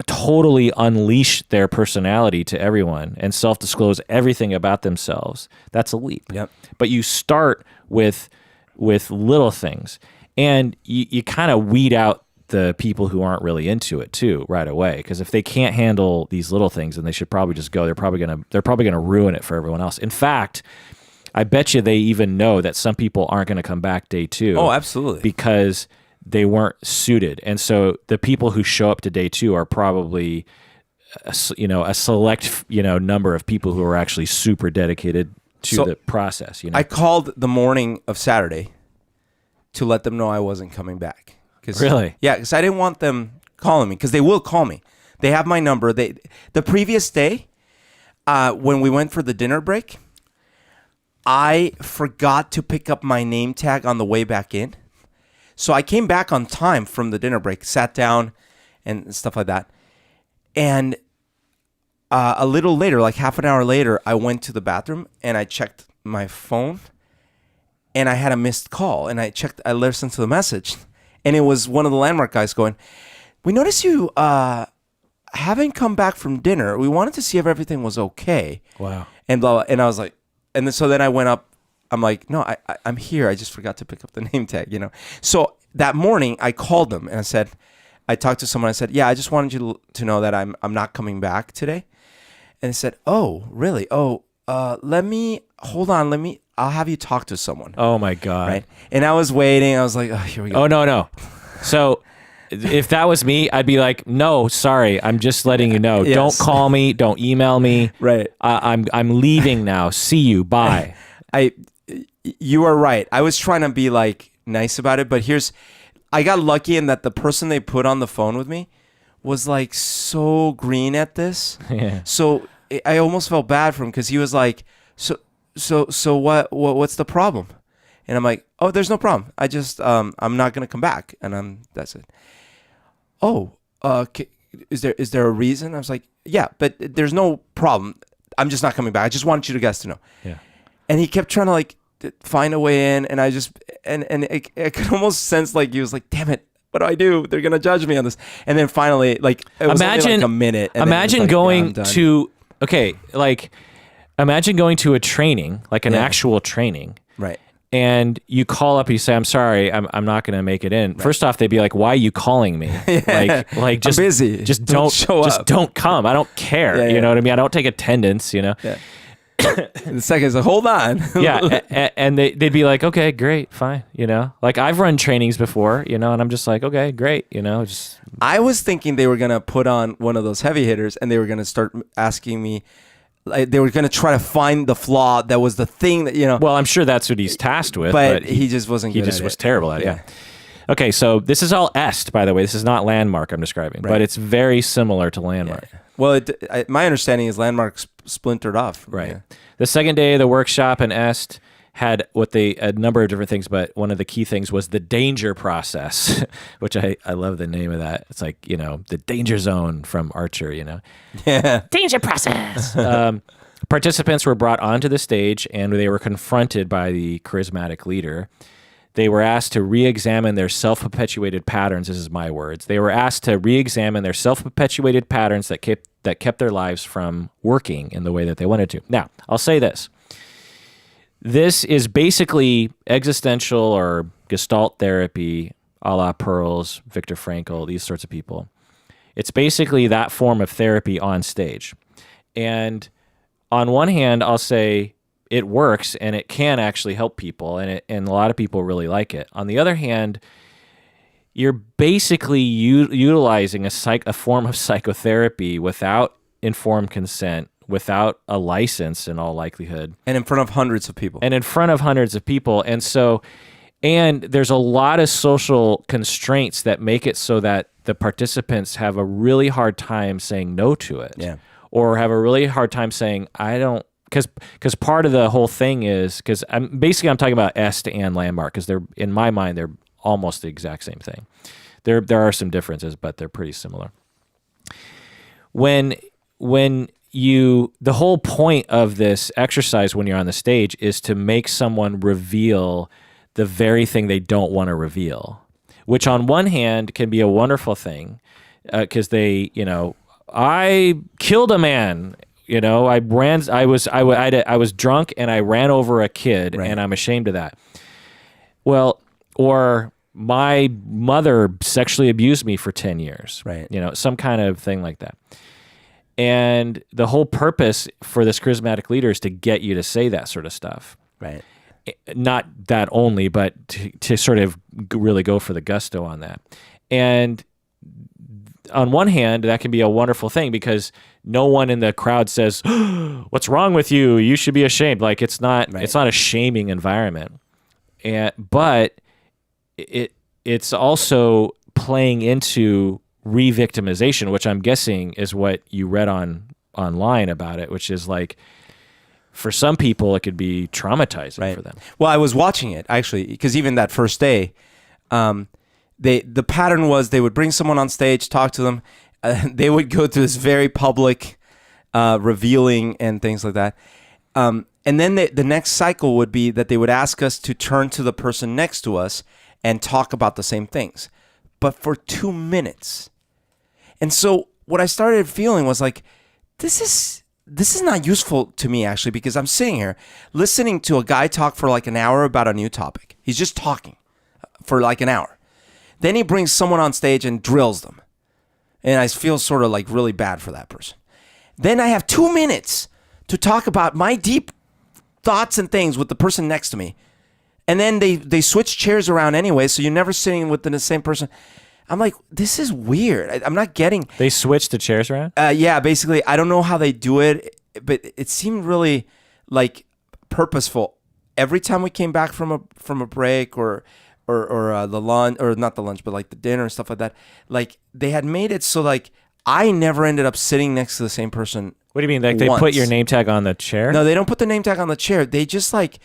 totally unleash their personality to everyone and self-disclose everything about themselves, that's a leap. Yep. But you start with little things, and you kind of weed out the people who aren't really into it too right away, because if they can't handle these little things, then they should probably just go. They're probably gonna ruin it for everyone else. In fact, I bet you they even know that some people aren't going to come back day 2. Oh, absolutely. Because they weren't suited. And so the people who show up to day 2 are probably a select number of people who are actually super dedicated to the process. I called the morning of Saturday to let them know I wasn't coming back. Really? Yeah, because I didn't want them calling me, because they will call me. They have my number. The previous day, when we went for the dinner break, I forgot to pick up my name tag on the way back in. So I came back on time from the dinner break, sat down and stuff like that. And a little later, like half an hour later, I went to the bathroom and I checked my phone and I had a missed call. And I listened to the message. And it was one of the Landmark guys going, we noticed you haven't come back from dinner. We wanted to see if everything was okay. Wow. And blah, blah. And I was like, and then I went up. I'm like, no, I'm here. I just forgot to pick up the name tag, So that morning I called them and I talked to someone. I said, yeah, I just wanted you to know that I'm not coming back today. And they said, oh, really? Oh, hold on. I'll have you talk to someone. Oh my God. Right. And I was waiting. I was like, oh, here we go. Oh, no. So if that was me, I'd be like, no, sorry. I'm just letting you know. Yes. Don't call me. Don't email me. Right. I'm leaving now. See you. Bye. You are right. I was trying to be like nice about it, but I got lucky in that the person they put on the phone with me was like so green at this. Yeah. So I almost felt bad for him, because he was like, so what's the problem? And I'm like, oh, there's no problem. I just I'm not gonna come back, and that's it. Oh, is there a reason? I was like, yeah, but there's no problem. I'm just not coming back. I just wanted you guys to know. Yeah. And he kept trying to like find a way in, and I just I could almost sense like he was like, damn it, what do I do? They're gonna judge me on this. And then finally, like, it was only like a minute. And imagine like, going to imagine going to a training, like an actual training, right? And you call up, you say, I'm sorry, I'm not going to make it in. Right. First off, they'd be like, why are you calling me? Like just I'm busy. Just don't show up. Just don't come. I don't care. You know what I mean? I don't take attendance, Yeah. And the second is like, hold on. Yeah, and they'd be like, okay, great, fine, Like I've run trainings before, and I'm just like, okay, great, just. I was thinking they were gonna put on one of those heavy hitters, and they were gonna start asking me, like, they were gonna try to find the flaw that was the thing that Well, I'm sure that's what he's tasked with, but he just wasn't. He good just at was it. terrible at it. Yeah. Okay, so this is all EST, by the way. This is not Landmark I'm describing, but it's very similar to Landmark. Yeah. Well, my understanding is Landmark splintered off. Right. Yeah. The second day of the workshop in EST had a number of different things, but one of the key things was the danger process, which I love the name of that. It's like, the danger zone from Archer, Yeah. Danger process. Participants were brought onto the stage and they were confronted by the charismatic leader. They were asked to re-examine their self-perpetuated patterns. This is my words. They were asked to re-examine their self-perpetuated patterns that kept their lives from working in the way that they wanted to. Now, I'll say this. This is basically existential or Gestalt therapy, a la Pearls, Viktor Frankl, these sorts of people. It's basically that form of therapy on stage. And on one hand, I'll say it works and it can actually help people, and a lot of people really like it. On the other hand, you're basically utilizing a form of psychotherapy without informed consent, without a license in all likelihood. And in front of hundreds of people. And there's a lot of social constraints that make it so that the participants have a really hard time saying no to it. Yeah. Or have a really hard time saying, I don't, because part of the whole thing is, because I'm talking about EST and Landmark, because in my mind, they're almost the exact same thing. There are some differences, but they're pretty similar. The whole point of this exercise when you're on the stage is to make someone reveal the very thing they don't want to reveal, which on one hand can be a wonderful thing, because I killed a man. I was drunk and I ran over a kid, right, and I'm ashamed of that. Well, or my mother sexually abused me for 10 years. Right. Some kind of thing like that. And the whole purpose for this charismatic leader is to get you to say that sort of stuff. Right. Not that only, but to sort of really go for the gusto on that. And on one hand, that can be a wonderful thing because no one in the crowd says, "What's wrong with you? You should be ashamed." Like it's not a shaming environment. But it's also playing into re-victimization, which I'm guessing is what you read online about it, which is like, for some people, it could be traumatizing for them. Well, I was watching it actually, because even that first day, the pattern was they would bring someone on stage, talk to them, they would go through this very public revealing and things like that. And then the next cycle would be that they would ask us to turn to the person next to us and talk about the same things, but for 2 minutes. And so what I started feeling was like, this is not useful to me actually, because I'm sitting here listening to a guy talk for like an hour about a new topic. He's just talking for like an hour. Then he brings someone on stage and drills them. And I feel sort of like really bad for that person. Then I have 2 minutes to talk about my deep thoughts and things with the person next to me. And then they switch chairs around anyway, so you're never sitting with the same person. I'm like, this is weird. I'm not getting... They switched the chairs around? Yeah, basically. I don't know how they do it, but it seemed really like purposeful. Every time we came back from a break or the lunch, or not the lunch, but like the dinner and stuff like that, like they had made it so like I never ended up sitting next to the same person. What do you mean? Like they put your name tag on the chair? No, they don't put the name tag on the chair. They just like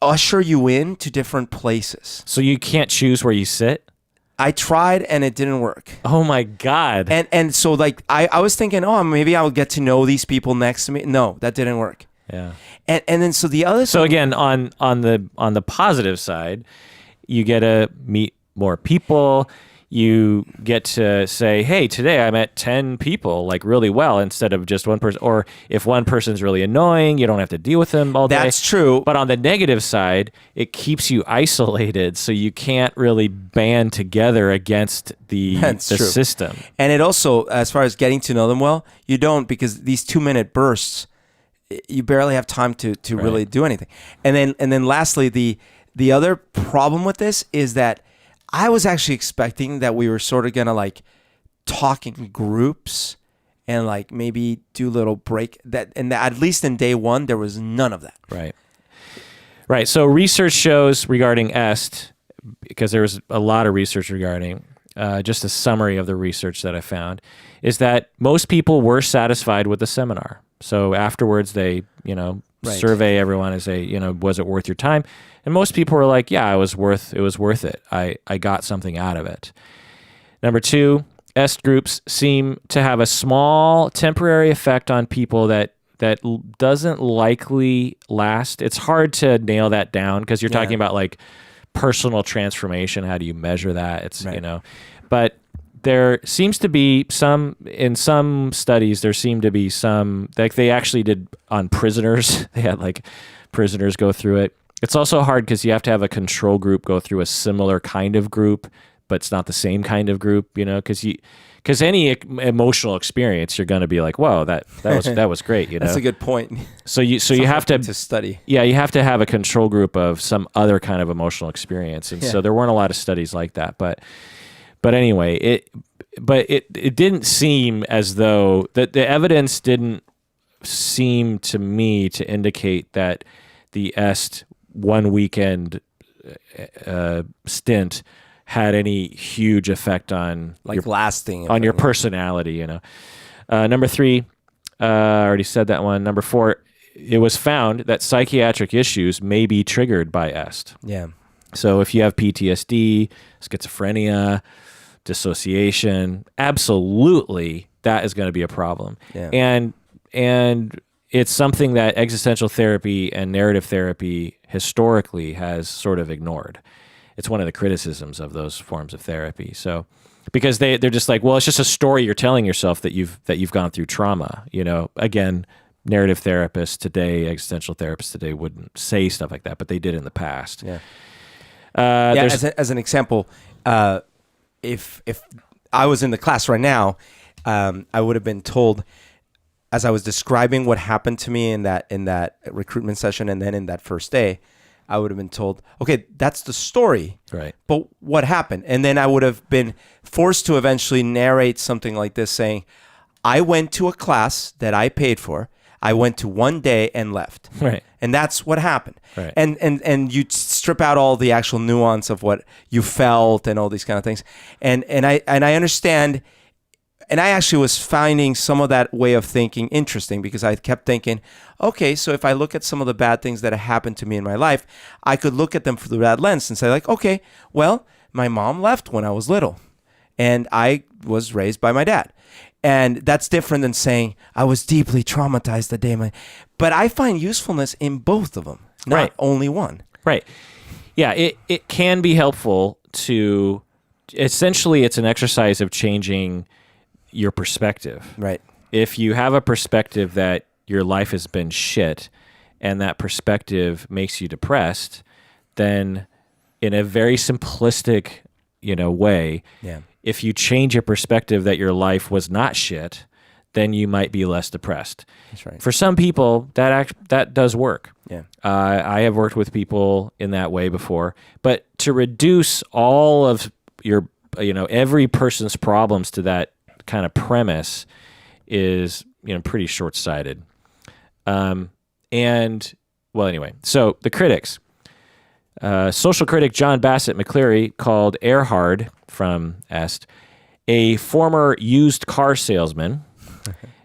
usher you in to different places. So you can't choose where you sit? I tried and it didn't work. Oh my God. And so like I was thinking, oh, maybe I'll get to know these people next to me. No, that didn't work. Yeah. And then so the other So again, on the positive side, you get to meet more people. You get to say, hey, today I met 10 people like really well, instead of just one person. Or if one person's really annoying, you don't have to deal with them all day. That's true. But on the negative side, it keeps you isolated, so you can't really band together against the system. And it also, as far as getting to know them well, you don't, because these 2-minute bursts, you barely have time to really do anything. And then lastly, the other problem with this is that I was actually expecting that we were sort of gonna like talk in groups and like maybe do a little break and at least in day one there was none of that. Right. So research shows regarding EST, because there was a lot of research regarding, just a summary of the research that I found, is that most people were satisfied with the seminar. So afterwards they, survey everyone and say, was it worth your time? And most people were like, yeah, it was worth it. I got something out of it. Number two, EST groups seem to have a small temporary effect on people that doesn't likely last. It's hard to nail that down because you're talking about like personal transformation. How do you measure that? It's, but there seems to be in some studies, there seemed to be some, like they actually did on prisoners. They had like prisoners go through it. It's also hard because you have to have a control group go through a similar kind of group, but it's not the same kind of group, because any emotional experience, you're going to be like, whoa, that was great. That's a good point. So you have to study. Yeah, you have to have a control group of some other kind of emotional experience. And so there weren't a lot of studies like that, but anyway, it didn't seem as though that the evidence didn't seem to me to indicate that the EST 1 weekend stint had any huge effect on lasting on your personality. Number three, I already said that one. Number four, it was found that psychiatric issues may be triggered by EST. Yeah. So if you have PTSD, schizophrenia, dissociation, absolutely that is going to be a problem. Yeah. And it's something that existential therapy and narrative therapy historically has sort of ignored. It's one of the criticisms of those forms of therapy. So, because they're just like, well, it's just a story you're telling yourself that you've gone through trauma. Again, narrative therapists today, existential therapists today wouldn't say stuff like that, but they did in the past. Yeah. As an example, if I was in the class right now, I would have been told, as I was describing what happened to me in that recruitment session and then in that first day, I would have been told, okay, that's the story. Right. But what happened? And then I would have been forced to eventually narrate something like this saying, I went to a class that I paid for. I went to one day and left. Right. And that's what happened. Right. And you strip out all the actual nuance of what you felt and all these kind of things. And I understand. And I actually was finding some of that way of thinking interesting because I kept thinking, okay, so if I look at some of the bad things that have happened to me in my life, I could look at them through that lens and say like, okay, well, my mom left when I was little and I was raised by my dad. And that's different than saying I was deeply traumatized the day but I find usefulness in both of them, not only one. Right. Yeah, it can be helpful to, essentially it's an exercise of changing your perspective. Right. If you have a perspective that your life has been shit and that perspective makes you depressed, then in a very simplistic, way, if you change your perspective that your life was not shit, then you might be less depressed. That's right. For some people, that does work. Yeah. I have worked with people in that way before, but to reduce all of your, every person's problems to that kind of premise is pretty short-sighted. Anyway, so the critics, social critic John Bassett McCleary called Erhard from EST a former used car salesman,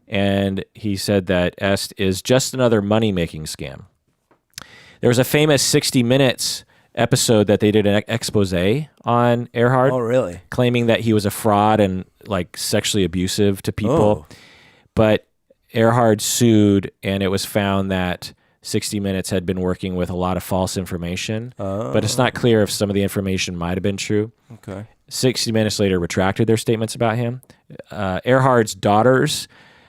and he said that EST is just another money-making scam. There was a famous 60 Minutes episode that they did an expose on Erhard. Oh, really? Claiming that he was a fraud and like sexually abusive to people. Oh. But Erhard sued, and it was found that 60 Minutes had been working with a lot of false information. Oh. But it's not clear if some of the information might have been true. Okay. 60 Minutes later retracted their statements about him. Erhard's daughters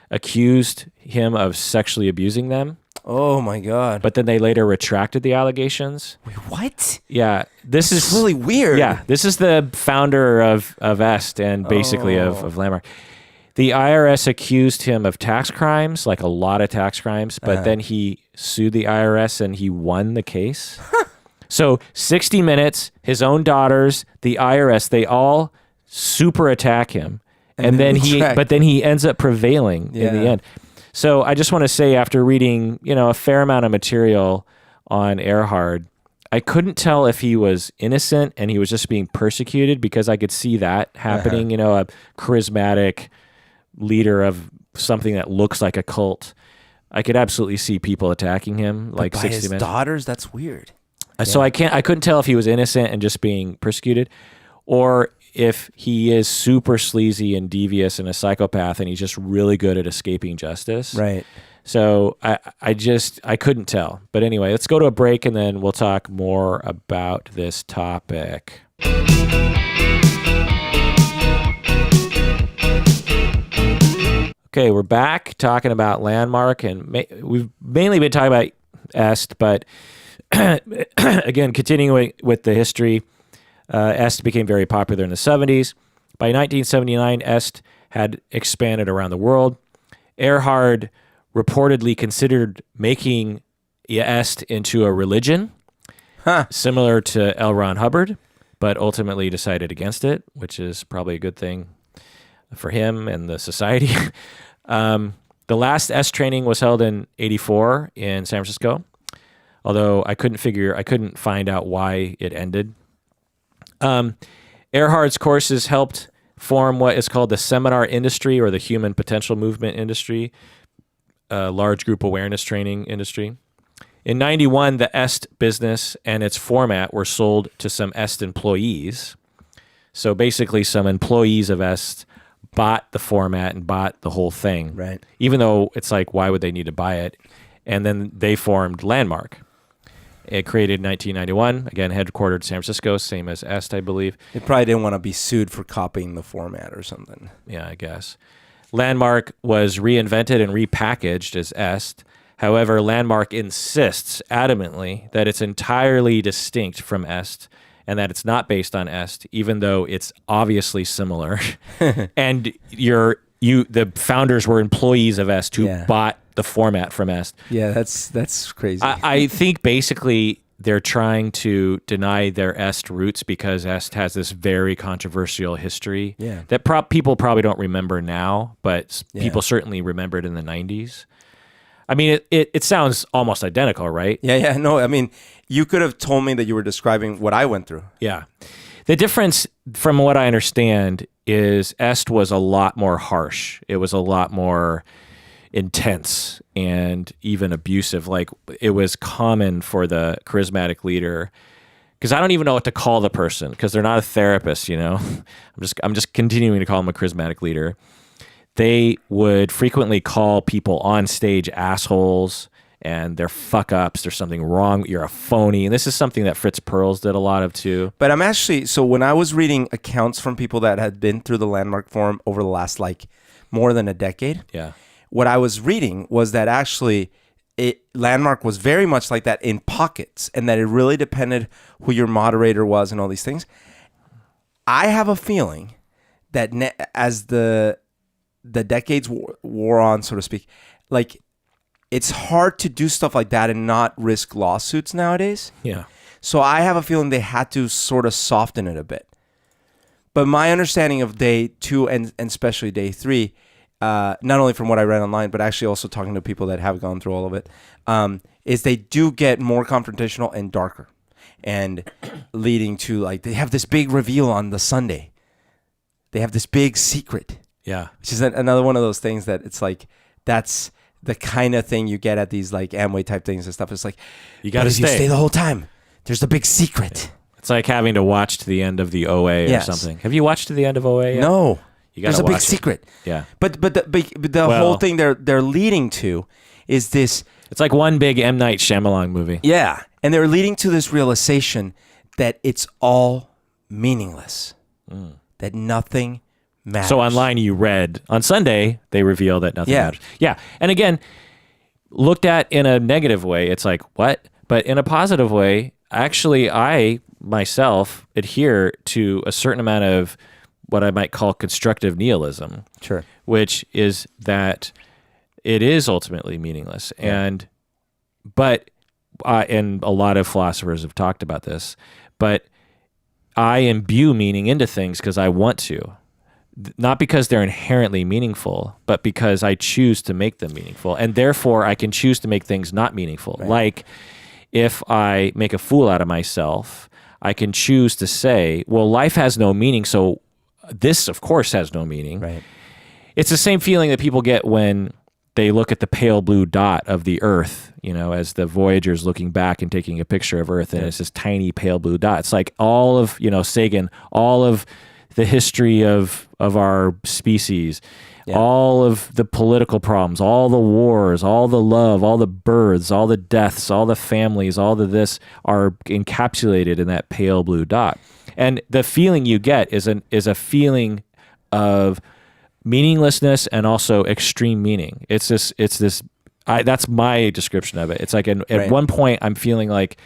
accused him of sexually abusing them. Oh my God. But then they later retracted the allegations. Wait, what? Yeah. This is really weird. Yeah. This is the founder of EST and basically of Landmark. The IRS accused him of tax crimes, like a lot of tax crimes, but then he sued the IRS and he won the case. So 60 Minutes, his own daughters, the IRS, they all super attack him. And then he ends up prevailing in the end. So I just want to say, after reading, a fair amount of material on Erhard, I couldn't tell if he was innocent and he was just being persecuted, because I could see that happening, a charismatic leader of something that looks like a cult. I could absolutely see people attacking him, like 60 his Minutes. daughters, that's weird. So I couldn't tell if he was innocent and just being persecuted, or if he is super sleazy and devious and a psychopath and he's just really good at escaping justice. Right. So I couldn't tell. But anyway, let's go to a break and then we'll talk more about this topic. Okay, we're back talking about Landmark, and we've mainly been talking about Est, but again, continuing with the history, Est became very popular in the 70s. By 1979, Est had expanded around the world. Erhard reportedly considered making Est into a religion, similar to L. Ron Hubbard, but ultimately decided against it, which is probably a good thing for him and the society. The last Est training was held in '84 in San Francisco, although I couldn't find out why it ended. Erhard's courses helped form what is called the seminar industry, or the human potential movement industry, a large group awareness training industry. In '91, the Est business and its format were sold to some Est employees. So basically, some employees of Est bought the format and bought the whole thing. Right. Even though it's like, why would they need to buy it? And then they formed Landmark. It created in 1991, again, headquartered in San Francisco, same as Est, I believe. They probably didn't want to be sued for copying the format or something. Yeah, I guess. Landmark was reinvented and repackaged as Est. However, Landmark insists adamantly that it's entirely distinct from Est and that it's not based on Est, even though it's obviously similar. And the founders were employees of Est who bought the format from Est. Yeah, that's crazy. I think basically they're trying to deny their Est roots because Est has this very controversial history that people probably don't remember now, but people certainly remembered in the 90s. I mean, it sounds almost identical, right? Yeah. No, I mean, you could have told me that you were describing what I went through. Yeah. The difference, from what I understand, is Est was a lot more harsh. It was a lot more intense and even abusive. Like, it was common for the charismatic leader, because I don't even know what to call the person, because they're not a therapist, I'm just continuing to call them a charismatic leader. They would frequently call people on stage assholes and they're fuck ups. There's something wrong. You're a phony. And this is something that Fritz Perls did a lot of too. But so when I was reading accounts from people that had been through the Landmark Forum over the last more than a decade, what I was reading was that actually Landmark was very much like that in pockets, and that it really depended who your moderator was and all these things. I have a feeling that as the decades wore on, so to speak, it's hard to do stuff like that and not risk lawsuits nowadays. Yeah. So I have a feeling they had to sort of soften it a bit. But my understanding of day 2 and especially day 3, not only from what I read online, but actually also talking to people that have gone through all of it, is they do get more confrontational and darker, and leading to they have this big reveal on the Sunday. They have this big secret. Yeah. Which is another one of those things that it's that's the kind of thing you get at these Amway type things and stuff. It's you got to stay the whole time. There's the big secret. Yeah. It's like having to watch to the end of the OA or something. Have you watched to the end of OA yet? No. There's a big secret. Yeah. But the whole thing they're leading to is this. It's like one big M. Night Shyamalan movie. Yeah. And they're leading to this realization that it's all meaningless. That nothing matters. So online you read, on Sunday, they reveal that nothing matters. Yeah. And again, looked at in a negative way, it's like, what? But in a positive way, actually, I myself adhere to a certain amount of what I might call constructive nihilism. Sure. Which is that it is ultimately meaningless. Yeah. But and a lot of philosophers have talked about this, but I imbue meaning into things because I want to. Not because they're inherently meaningful, but because I choose to make them meaningful. And therefore, I can choose to make things not meaningful. Right. Like, if I make a fool out of myself, I can choose to say, well, life has no meaning, so this, of course, has no meaning. Right. It's the same feeling that people get when they look at the pale blue dot of the Earth, as the Voyager's looking back and taking a picture of Earth, and it's this tiny pale blue dot. It's like all of, Sagan, all of the history of our species, all of the political problems, all the wars, all the love, all the births, all the deaths, all the families, all the this are encapsulated in that pale blue dot. And the feeling you get is a feeling of meaninglessness and also extreme meaning. That's my description of it. It's like at one point I'm feeling like,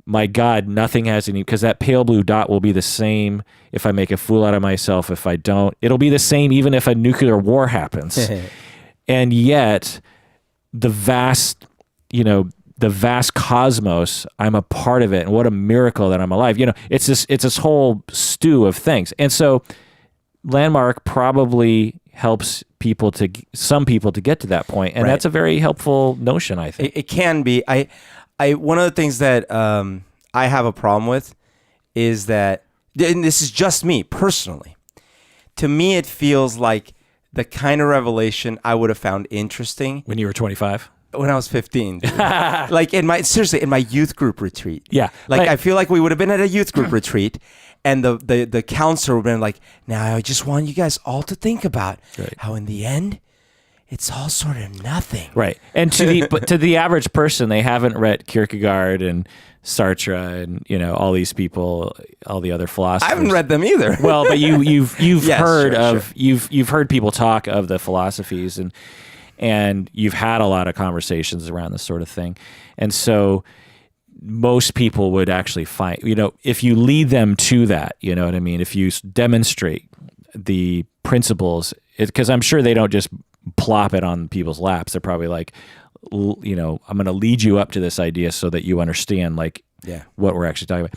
my God, nothing has any, because that pale blue dot will be the same if I make a fool out of myself. If I don't, it'll be the same even if a nuclear war happens. And yet the vast cosmos, I'm a part of it. And what a miracle that I'm alive. It's this whole stew of things. And so Landmark probably helps some people to get to that point. And that's a very helpful notion, I think. It can be. One of the things that I have a problem with is that, and this is just me personally, to me it feels like the kind of revelation I would have found interesting when you were 25. When I was 15, like in my youth group retreat. Yeah, like I feel like we would have been at a youth group retreat, and the counselor would have been like, "Now I just want you guys all to think about how in the end, it's all sort of nothing." Right. And to the average person, they haven't read Kierkegaard and Sartre and all these people, all the other philosophers. I haven't read them either. Well, but you've Yes, heard sure. you've heard people talk of the philosophies, and you've had a lot of conversations around this sort of thing. And so most people would actually find, if you lead them to that, you know what I mean? If you demonstrate the principles, because I'm sure they don't just plop it on people's laps. They're probably like, I'm going to lead you up to this idea so that you understand what we're actually talking about.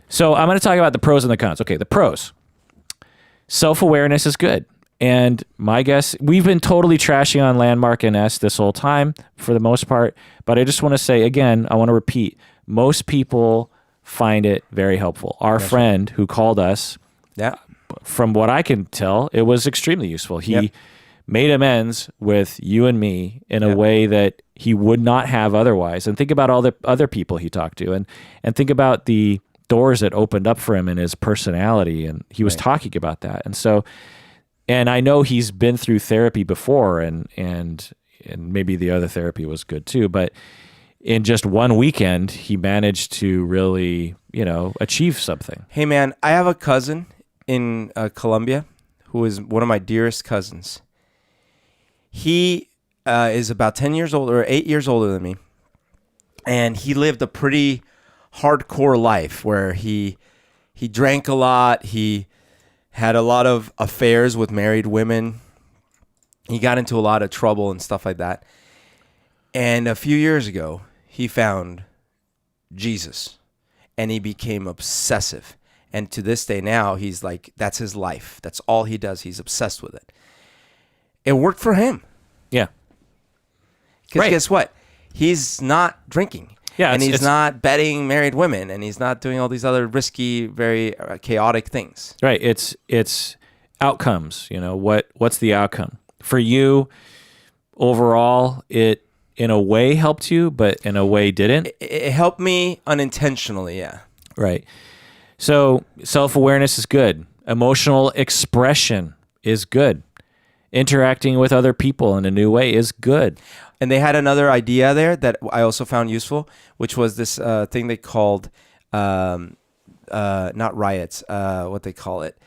So I'm going to talk about the pros and the cons. Okay, the pros. Self-awareness is good. And my guess, we've been totally trashing on Landmark and S this whole time for the most part. But I just want to say, again, I want to repeat, most people find it very helpful. Our friend who called us, from what I can tell, it was extremely useful. He made amends with you and me in a way that he would not have otherwise. And think about all the other people he talked to, and think about the doors that opened up for him in his personality. And he was talking about that. And so, and I know he's been through therapy before, and maybe the other therapy was good too, but in just one weekend, he managed to really, achieve something. Hey man, I have a cousin in Colombia who is one of my dearest cousins. He is about 10 years older, or 8 years older than me. And he lived a pretty hardcore life where he drank a lot. He had a lot of affairs with married women. He got into a lot of trouble and stuff like that. And a few years ago, he found Jesus and he became obsessive. And to this day now, he's like, that's his life. That's all he does. He's obsessed with it. It worked for him. Yeah. Because guess what? He's not drinking. Yeah, and he's not betting married women, and he's not doing all these other risky, very chaotic things. Right. It's outcomes. What's the outcome for you? Overall, it in a way helped you, but in a way didn't. It helped me unintentionally. Yeah. Right. So self-awareness is good. Emotional expression is good. Interacting with other people in a new way is good. And they had another idea there that I also found useful, which was this thing they called, not riots, what they call it.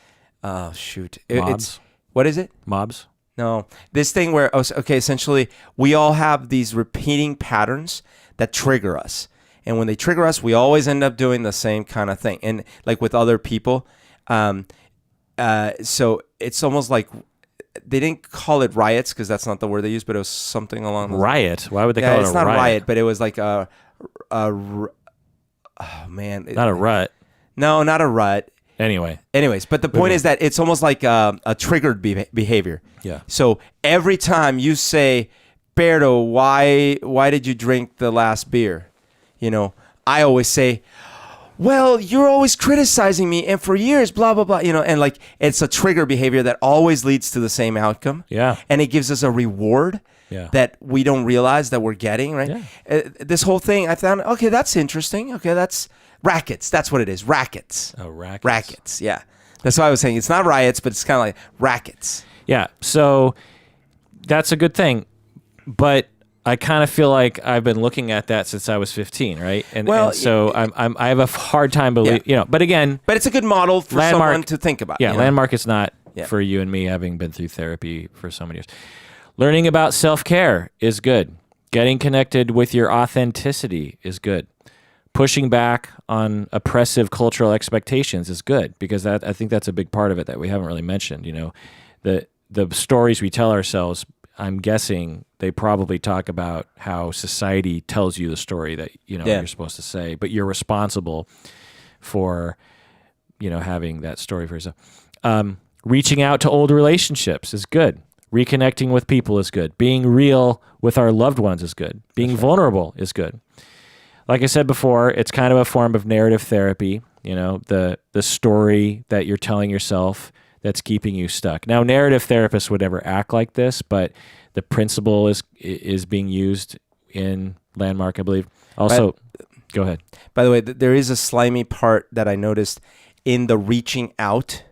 Oh, shoot. Mobs? What is it? Mobs? No. This thing where, essentially, we all have these repeating patterns that trigger us. And when they trigger us, we always end up doing the same kind of thing. And like with other people, So it's almost like they didn't call it riots because that's not the word they used, but it was something along those Riot? Why would they call it a riot? It's not riot, but it was like oh man, Not a rut. No, not a rut. Anyways, but the point is that it's almost like a triggered behavior. Yeah. So every time you say, Berto, why did you drink the last beer? You know, I always say, well, you're always criticizing me, and for years, blah, blah, blah, you know, and like it's a trigger behavior that always leads to the same outcome. Yeah. And it gives us a reward that we don't realize that we're getting, right? Yeah. This whole thing, I found, okay, that's interesting. Okay, that's rackets. That's what it is. Rackets. Oh, rackets. Rackets, yeah. That's why I was saying it's not riots, but it's kind of like rackets. Yeah, so that's a good thing. But I kind of feel like I've been looking at that since I was 15, right? And so I have a hard time believing, you know. But again, but it's a good model for someone to think about. Yeah, Landmark is not for you and me, having been through therapy for so many years. Learning about self-care is good. Getting connected with your authenticity is good. Pushing back on oppressive cultural expectations is good, because I think that's a big part of it that we haven't really mentioned. You know, the stories we tell ourselves, I'm guessing they probably talk about how society tells you the story that, you know, you're supposed to say, but you're responsible for, you know, having that story for yourself. Reaching out to old relationships is good. Reconnecting with people is good. Being real with our loved ones is good. Being vulnerable is good. Like I said before, it's kind of a form of narrative therapy, you know, the story that you're telling yourself that's keeping you stuck. Now, narrative therapists would never act like this, but the principle is being used in Landmark, I believe. Also, go ahead. By the way, there is a slimy part that I noticed in the reaching out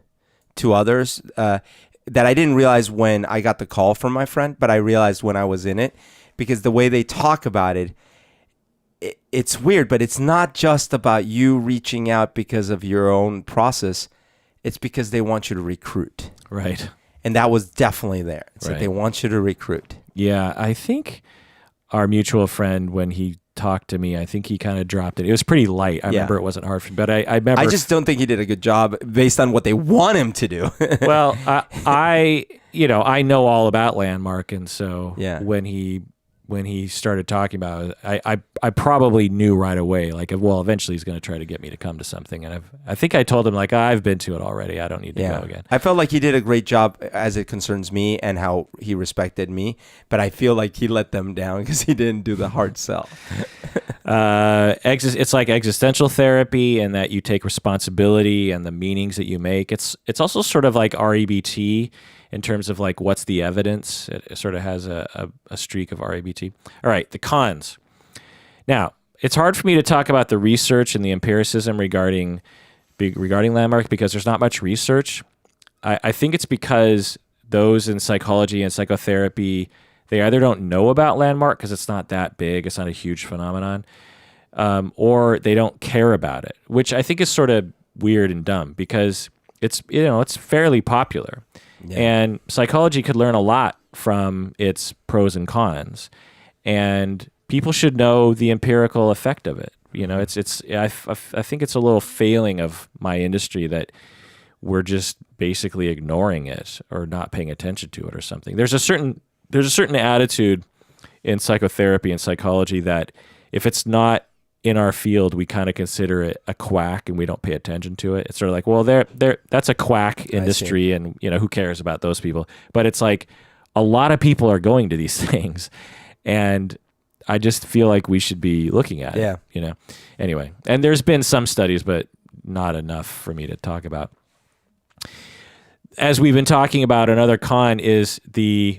to others that I didn't realize when I got the call from my friend, but I realized when I was in it, because the way they talk about it, it's weird, but it's not just about you reaching out because of your own process. It's because they want you to recruit. Right. And that was definitely there. It's like they want you to recruit. Yeah, I think our mutual friend, when he talked to me, I think he kind of dropped it. It was pretty light. I remember it wasn't hard for me, but I remember... I just don't think he did a good job based on what they want him to do. Well, I know all about Landmark, and so when he started talking about it, I probably knew right away, like, well, eventually he's going to try to get me to come to something. And I think I told him, like, I've been to it already. I don't need to go again. I felt like he did a great job as it concerns me and how he respected me. But I feel like he let them down because he didn't do the hard sell. It's like existential therapy, and that you take responsibility and the meanings that you make. It's also sort of like REBT, in terms of like what's the evidence. It sort of has a streak of REBT. All right, the cons. Now, it's hard for me to talk about the research and the empiricism regarding Landmark because there's not much research. I think it's because those in psychology and psychotherapy, they either don't know about Landmark because it's not that big, it's not a huge phenomenon, or they don't care about it, which I think is sort of weird and dumb because it's fairly popular. Yeah. And psychology could learn a lot from its pros and cons, and people should know the empirical effect of it. You know, I think it's a little failing of my industry that we're just basically ignoring it or not paying attention to it or something. There's a certain attitude in psychotherapy and psychology that if it's not in our field, we kind of consider it a quack and we don't pay attention to it. It's sort of like, well, that's a quack industry, and you know, who cares about those people? But it's like a lot of people are going to these things, and I just feel like we should be looking at it. You know. Anyway, and there's been some studies, but not enough for me to talk about. As we've been talking about, another con is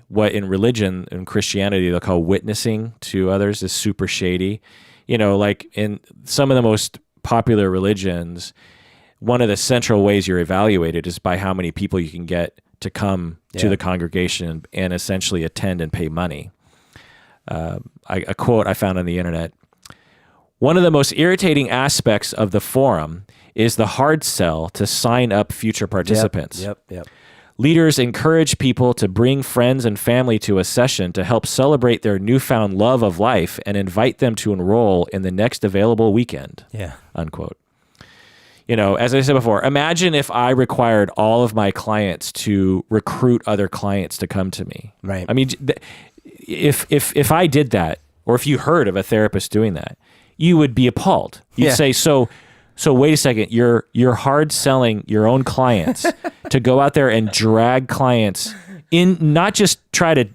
what in religion and Christianity they'll call witnessing to others is super shady. You know, like in some of the most popular religions, one of the central ways you're evaluated is by how many people you can get to come to the congregation and essentially attend and pay money. A quote I found on the internet: "One of the most irritating aspects of the forum is the hard sell to sign up future participants. Yep. Leaders encourage people to bring friends and family to a session to help celebrate their newfound love of life and invite them to enroll in the next available weekend." Unquote. as I said before, imagine if I required all of my clients to recruit other clients to come to me. Right. I mean, if I did that, or if you heard of a therapist doing that, you would be appalled. You'd say, so wait a second, you're hard selling your own clients to go out there and drag clients in, not just try to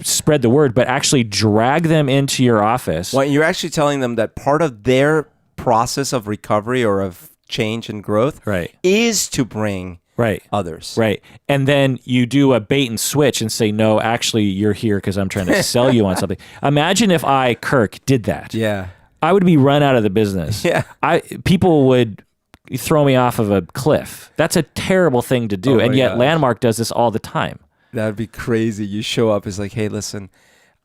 spread the word, but actually drag them into your office. Well, you're actually telling them that part of their process of recovery or of change and growth is to bring others. Right. And then you do a bait and switch and say, no, actually, you're here because I'm trying to sell you on something. Imagine if I, Kirk, did that. Yeah. I would be run out of the business. Yeah. People would throw me off of a cliff. That's a terrible thing to do. And yet Landmark does this all the time. That would be crazy. You show up, it's like, hey, listen,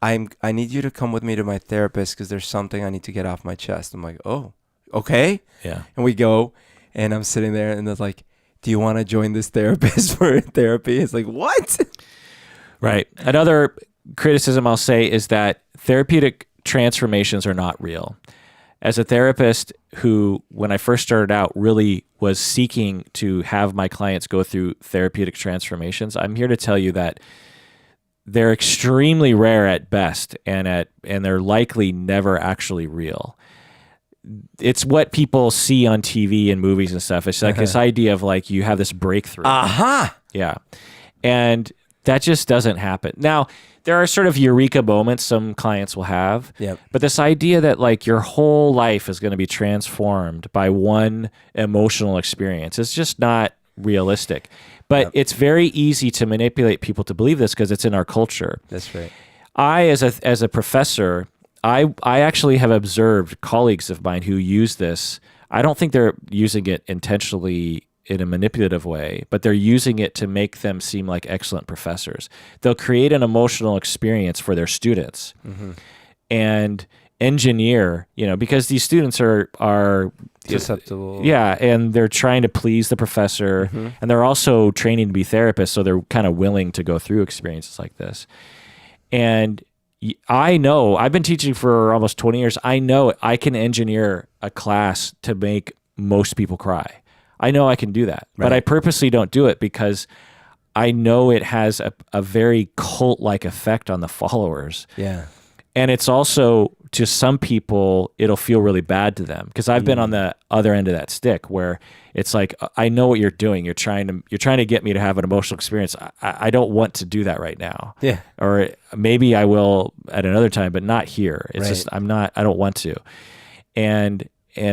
I need you to come with me to my therapist because there's something I need to get off my chest. I'm like, oh, okay. Yeah. And we go, and I'm sitting there, and they're like, do you want to join this therapist for therapy? It's like, what? Right. Another criticism I'll say is that therapeutic transformations are not real. As a therapist who, when I first started out, really was seeking to have my clients go through therapeutic transformations, I'm here to tell you that they're extremely rare at best, and they're likely never actually real. It's what people see on TV and movies and stuff. It's like this idea of like you have this breakthrough. Yeah. And that just doesn't happen. Now, there are sort of eureka moments some clients will have. Yep. But this idea that like your whole life is going to be transformed by one emotional experience is just not realistic. But it's very easy to manipulate people to believe this because it's in our culture. That's right. I, as a professor, I actually have observed colleagues of mine who use this. I don't think they're using it intentionally in a manipulative way, but they're using it to make them seem like excellent professors. They'll create an emotional experience for their students and engineer, because these students are susceptible. Yeah, and they're trying to please the professor, and they're also training to be therapists, so they're kind of willing to go through experiences like this. And I know, I've been teaching for almost 20 years. I know I can engineer a class to make most people cry. I know I can do that, but I purposely don't do it because I know it has a very cult-like effect on the followers. Yeah. And it's also, to some people, it'll feel really bad to them because I've been on the other end of that stick where it's like, I know what you're doing. You're trying to get me to have an emotional experience. I don't want to do that right now. Yeah. Or maybe I will at another time, but not here. It's just, I don't want to. And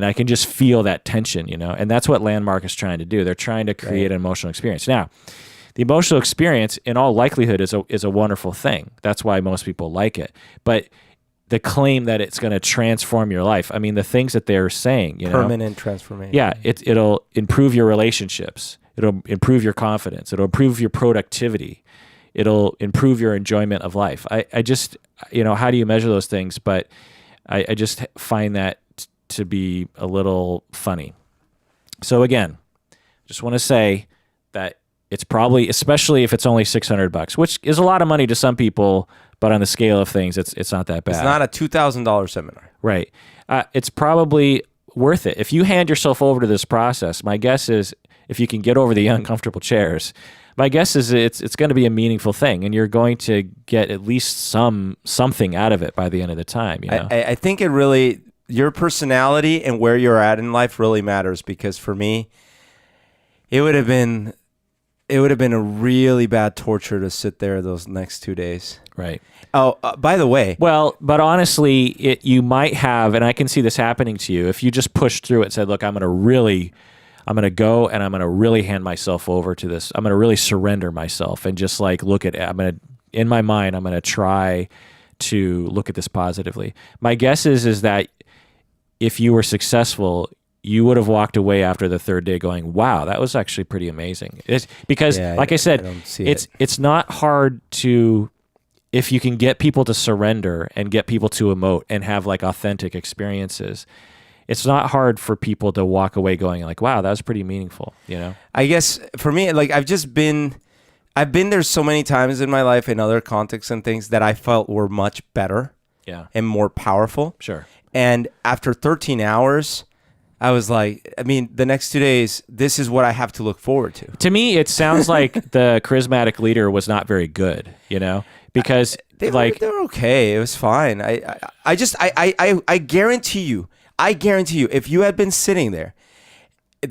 I can just feel that tension, and that's what Landmark is trying to do. They're trying to create an emotional experience. Now, the emotional experience, in all likelihood, is a wonderful thing. That's why most people like it. But the claim that it's going to transform your life, I mean, the things that they're saying, permanent transformation. Yeah, it'll improve your relationships. It'll improve your confidence. It'll improve your productivity. It'll improve your enjoyment of life. I just, how do you measure those things? But I just find that to be a little funny. So again, just want to say that it's probably, especially if it's only $600, which is a lot of money to some people, but on the scale of things, it's not that bad. It's not a $2,000 seminar. Right. It's probably worth it. If you hand yourself over to this process, my guess is if you can get over the uncomfortable chairs, my guess is it's going to be a meaningful thing, and you're going to get at least something out of it by the end of the time. I think it really, your personality and where you're at in life really matters, because for me, it would have been a really bad torture to sit there those next 2 days. Right. Oh, by the way. Well, but honestly, you might have, and I can see this happening to you, if you just pushed through it and said, look, I'm going to go and I'm going to really hand myself over to this. I'm going to really surrender myself and just like look at it. In my mind, I'm going to try to look at this positively. My guess is that if you were successful, you would have walked away after the third day going, wow, that was actually pretty amazing. Because like I said, it's not hard to, if you can get people to surrender and get people to emote and have like authentic experiences, it's not hard for people to walk away going like, wow, that was pretty meaningful, I guess for me, like I've been there so many times in my life in other contexts and things that I felt were much better and more powerful. Sure. And after 13 hours, I was like, I mean, the next 2 days, this is what I have to look forward to. To me, it sounds like the charismatic leader was not very good, because They were okay. It was fine. I guarantee you, if you had been sitting there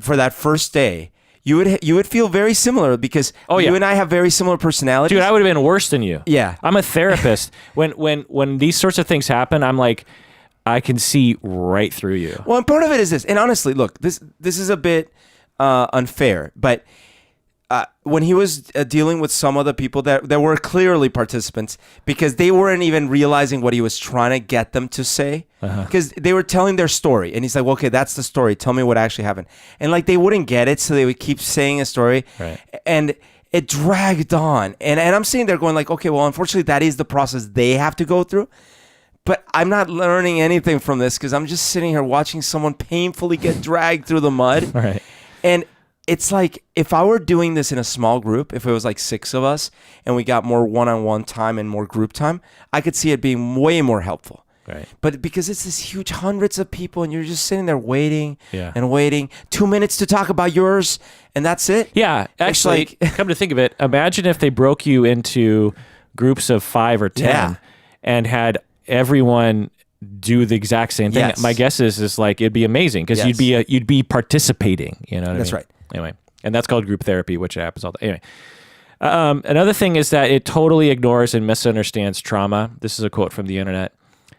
for that first day, you would feel very similar because you and I have very similar personalities. Dude, I would have been worse than you. Yeah. I'm a therapist. When these sorts of things happen, I'm like, I can see right through you. Well, and part of it is this. And honestly, look, this is a bit unfair, but when he was dealing with some of the people that were clearly participants, because they weren't even realizing what he was trying to get them to say, because they were telling their story, and he's like, well, okay, that's the story. Tell me what actually happened. And like they wouldn't get it, so they would keep saying a story, right. And it dragged on. And I'm sitting there going like, okay, well, unfortunately, that is the process they have to go through. But I'm not learning anything from this because I'm just sitting here watching someone painfully get dragged through the mud. Right. And it's like if I were doing this in a small group, if it was like 6 of us and we got more one-on-one time and more group time, I could see it being way more helpful. Right. But because it's this huge hundreds of people and you're just sitting there waiting and waiting, 2 minutes to talk about yours and that's it. Yeah. Actually, come to think of it, imagine if they broke you into groups of 5 or 10 and had everyone do the exact same thing. Yes. My guess is like it'd be amazing because you'd be participating. You know what That's I mean? right. Anyway, and that's called group therapy, which happens all the time. Anyway, another thing is that it totally ignores and misunderstands trauma. This is a quote from the internet.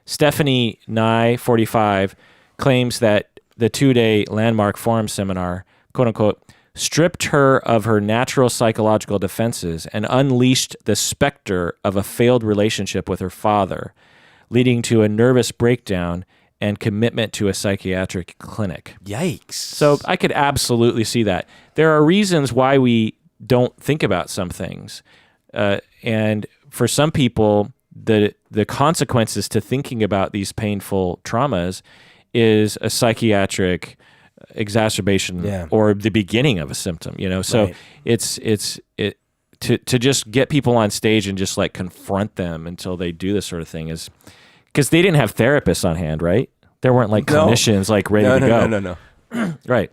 Stephanie Nye, 45, claims that the 2-day Landmark Forum seminar, quote unquote, stripped her of her natural psychological defenses and unleashed the specter of a failed relationship with her father, leading to a nervous breakdown and commitment to a psychiatric clinic. Yikes. So I could absolutely see that. There are reasons why we don't think about some things. And for some people, the consequences to thinking about these painful traumas is a psychiatric exacerbation or the beginning of a symptom, So it's to just get people on stage and just like confront them until they do this sort of thing is because they didn't have therapists on hand, right? There weren't like clinicians like ready to go. No. Right.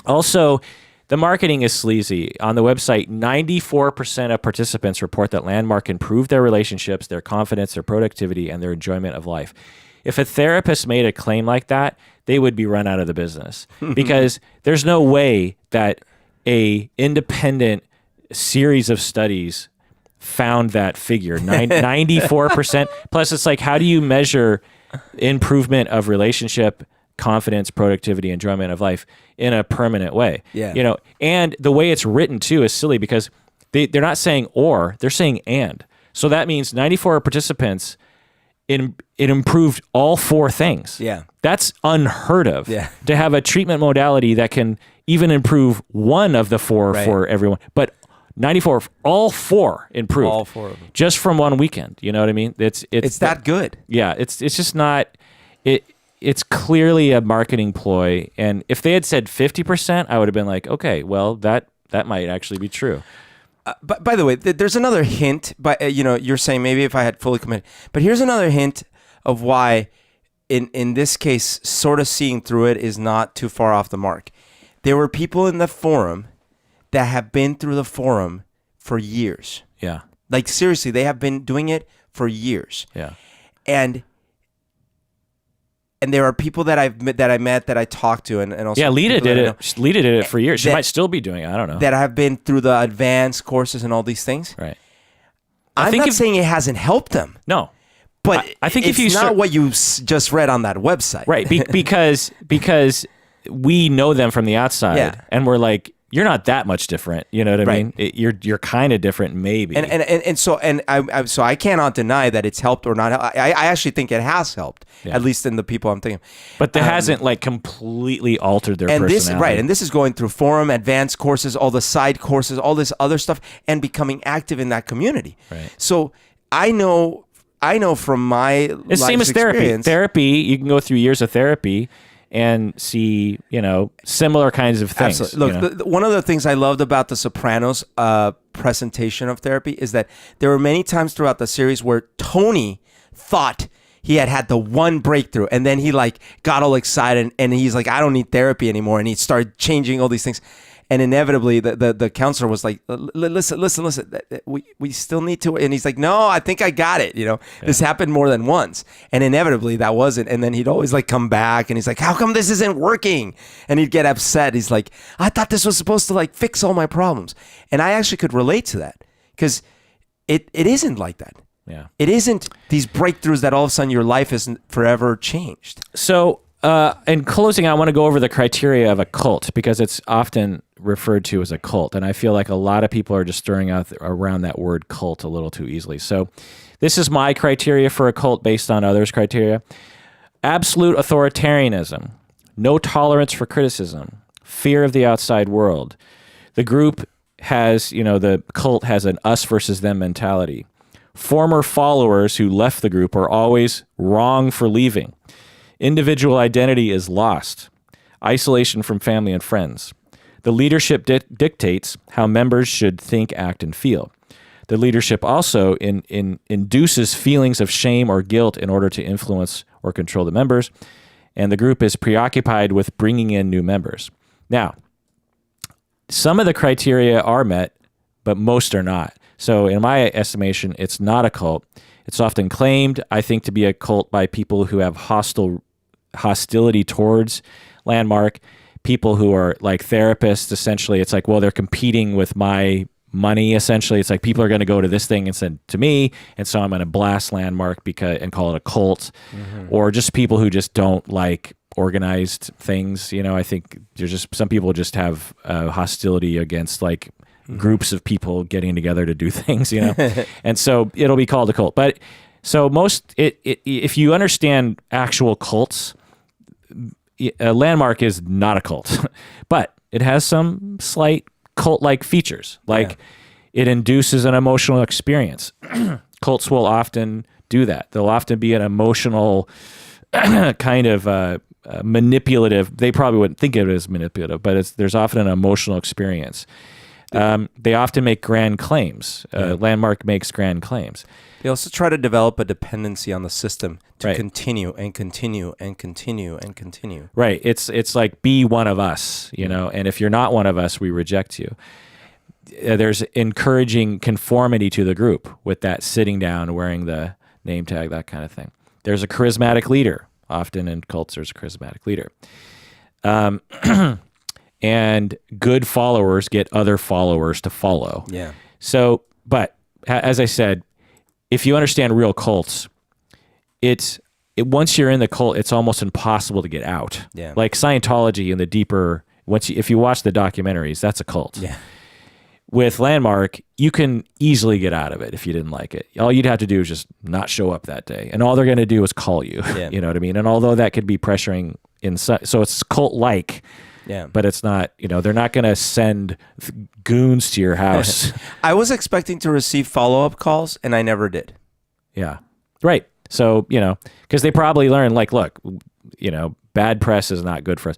Also, the marketing is sleazy. On the website, 94% of participants report that Landmark improved their relationships, their confidence, their productivity, and their enjoyment of life. If a therapist made a claim like that, they would be run out of the business because there's no way that a independent series of studies found that figure, 94%. Plus, it's like, how do you measure improvement of relationship, confidence, productivity, enjoyment of life in a permanent way? Yeah. And the way it's written too is silly because they're not saying or, they're saying and. So that means 94 participants, it improved all 4 things. Yeah. That's unheard of. Yeah. To have a treatment modality that can even improve one of the 4 for everyone. But 94, all 4 improved. All 4 of them. Just from one weekend. You know what I mean? It's that good. Yeah. It's just not, it's clearly a marketing ploy. And if they had said 50%, I would have been like, okay, well, that might actually be true. But by the way, there's another hint. But you're saying maybe if I had fully committed. But here's another hint of why, in this case, sort of seeing through it is not too far off the mark. There were people in the forum that have been through the forum for years. Yeah. Like seriously, they have been doing it for years. Yeah. And there are people that I met that I talked to and also Lita did it. Lita did it for years. She might still be doing it. I don't know. That have been through the advanced courses and all these things. Right. I'm not saying it hasn't helped them. No. But I think it's if you not what you just read on that website. Right. Because we know them from the outside and we're like, you're not that much different. You know what I mean? You're kind of different, maybe. So I cannot deny that it's helped or not. I actually think it has helped, at least in the people I'm thinking. But that hasn't like completely altered their personality. And this is going through forum, advanced courses, all the side courses, all this other stuff, and becoming active in that community. Right. So I know from my it's same as therapy. experience, Therapy, you can go through years of therapy and see, similar kinds of things. Absolutely. Look, one of the things I loved about The Sopranos presentation of therapy is that there were many times throughout the series where Tony thought he had the one breakthrough, and then he like got all excited, and he's like, I don't need therapy anymore, and he started changing all these things. And inevitably, the counselor was like, listen, we still need to. And he's like, no, I think I got it. This happened more than once. And inevitably, that wasn't. And then he'd always like come back and he's like, how come this isn't working? And he'd get upset. He's like, I thought this was supposed to like fix all my problems. And I actually could relate to that because it isn't like that. Yeah. It isn't these breakthroughs that all of a sudden your life isn't forever changed. So in closing, I want to go over the criteria of a cult because it's often referred to as a cult. And I feel like a lot of people are just stirring out around that word cult a little too easily. So this is my criteria for a cult based on others' criteria. Absolute authoritarianism, no tolerance for criticism, fear of the outside world. The group has, the cult has an us versus them mentality. Former followers who left the group are always wrong for leaving. Individual identity is lost. Isolation from family and friends. The leadership dictates how members should think, act, and feel. The leadership also induces feelings of shame or guilt in order to influence or control the members, and the group is preoccupied with bringing in new members. Now, some of the criteria are met, but most are not. So in my estimation, it's not a cult. It's often claimed, I think, to be a cult by people who have hostility towards Landmark, people who are like therapists. Essentially, it's like, well, they're competing with my money. Essentially, it's like people are going to go to this thing instead to me, and so I'm going to blast Landmark and call it a cult. Or just people who just don't like organized things. I think there's just some people just have hostility against like groups of people getting together to do things. And so it'll be called a cult. But so if you understand actual cults, Landmark is not a cult, but it has some slight cult-like features. Like it induces an emotional experience. Cults will often do that. They'll often be an emotional kind of manipulative. They probably wouldn't think of it as manipulative, but there's often an emotional experience. They often make grand claims. Landmark makes grand claims. They also try to develop a dependency on the system to continue and continue and continue and continue. Right. It's like, be one of us, and if you're not one of us, we reject you. There's encouraging conformity to the group with that sitting down, wearing the name tag, that kind of thing. There's a charismatic leader. Often in cults, there's a charismatic leader. And good followers get other followers to follow. Yeah. So, but as I said, if you understand real cults, once you're in the cult, it's almost impossible to get out. Yeah. Like Scientology and the deeper, if you watch the documentaries, that's a cult. Yeah. With Landmark, you can easily get out of it if you didn't like it. All you'd have to do is just not show up that day, and all they're going to do is call you. Yeah. You know what I mean? And although that could be pressuring inside, so it's cult-like. Yeah. But it's not, they're not going to send goons to your house. I was expecting to receive follow-up calls, and I never did. Yeah. Right. So, because they probably learned, like, look, bad press is not good for us.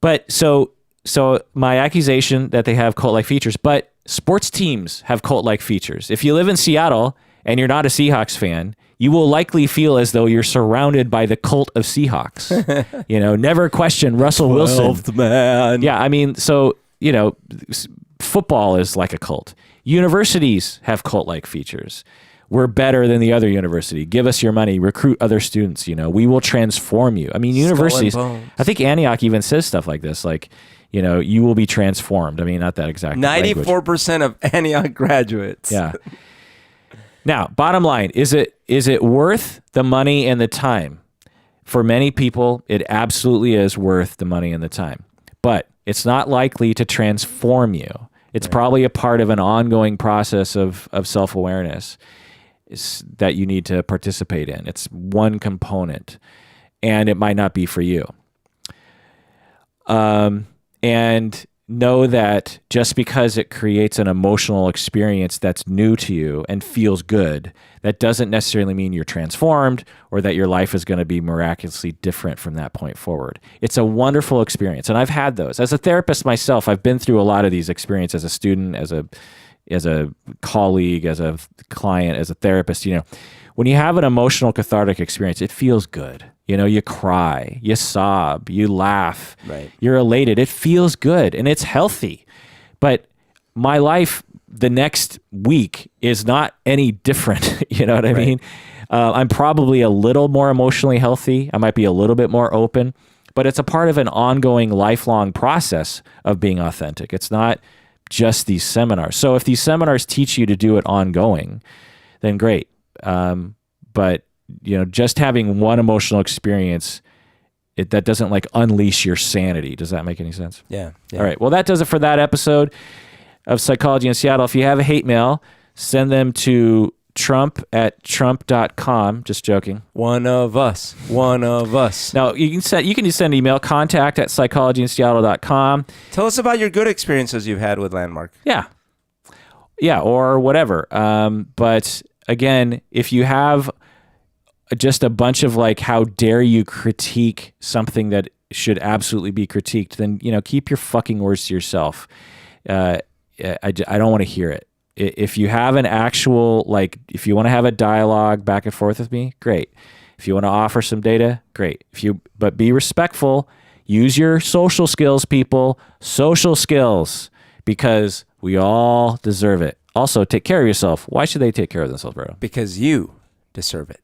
But so my accusation that they have cult-like features, but sports teams have cult-like features. If you live in Seattle and you're not a Seahawks fan, you will likely feel as though you're surrounded by the cult of Seahawks. Never question Russell Wilson. 12th man. Yeah, I mean, so, football is like a cult. Universities have cult-like features. We're better than the other university. Give us your money. Recruit other students. We will transform you. I mean, universities, I think Antioch even says stuff like this, like, you will be transformed. I mean, not that exact 94% of Antioch graduates. Yeah. Now, bottom line, is it worth the money and the time? For many people, it absolutely is worth the money and the time. But it's not likely to transform you. It's probably a part of an ongoing process of self-awareness that you need to participate in. It's one component, and it might not be for you. And know that just because it creates an emotional experience that's new to you and feels good, that doesn't necessarily mean you're transformed or that your life is going to be miraculously different from that point forward. It's a wonderful experience, and I've had those. As a therapist myself, I've been through a lot of these experiences as a student, as a colleague, as a client, as a therapist, when you have an emotional cathartic experience, it feels good. You cry, you sob, you laugh, right. You're elated. It feels good and it's healthy. But my life the next week is not any different. You know what I mean? I'm probably a little more emotionally healthy. I might be a little bit more open, but it's a part of an ongoing, lifelong process of being authentic. It's not just these seminars. So if these seminars teach you to do it ongoing, then great. But just having one emotional experience, that doesn't like unleash your sanity. Does that make any sense? Yeah. All right. Well, that does it for that episode of Psychology in Seattle. If you have a hate mail, send them to trump@trump.com. Just joking. One of us. Now, you can just send an email, contact@psychologyinseattle.com. Tell us about your good experiences you've had with Landmark. Yeah, or whatever. But again, if you have just a bunch of like, how dare you critique something that should absolutely be critiqued, then, keep your fucking words to yourself. I don't want to hear it. If you have an actual, if you want to have a dialogue back and forth with me, great. If you want to offer some data, great. But be respectful. Use your social skills, people. Social skills, because we all deserve it. Also, take care of yourself. Why should they take care of themselves, bro? Because you deserve it.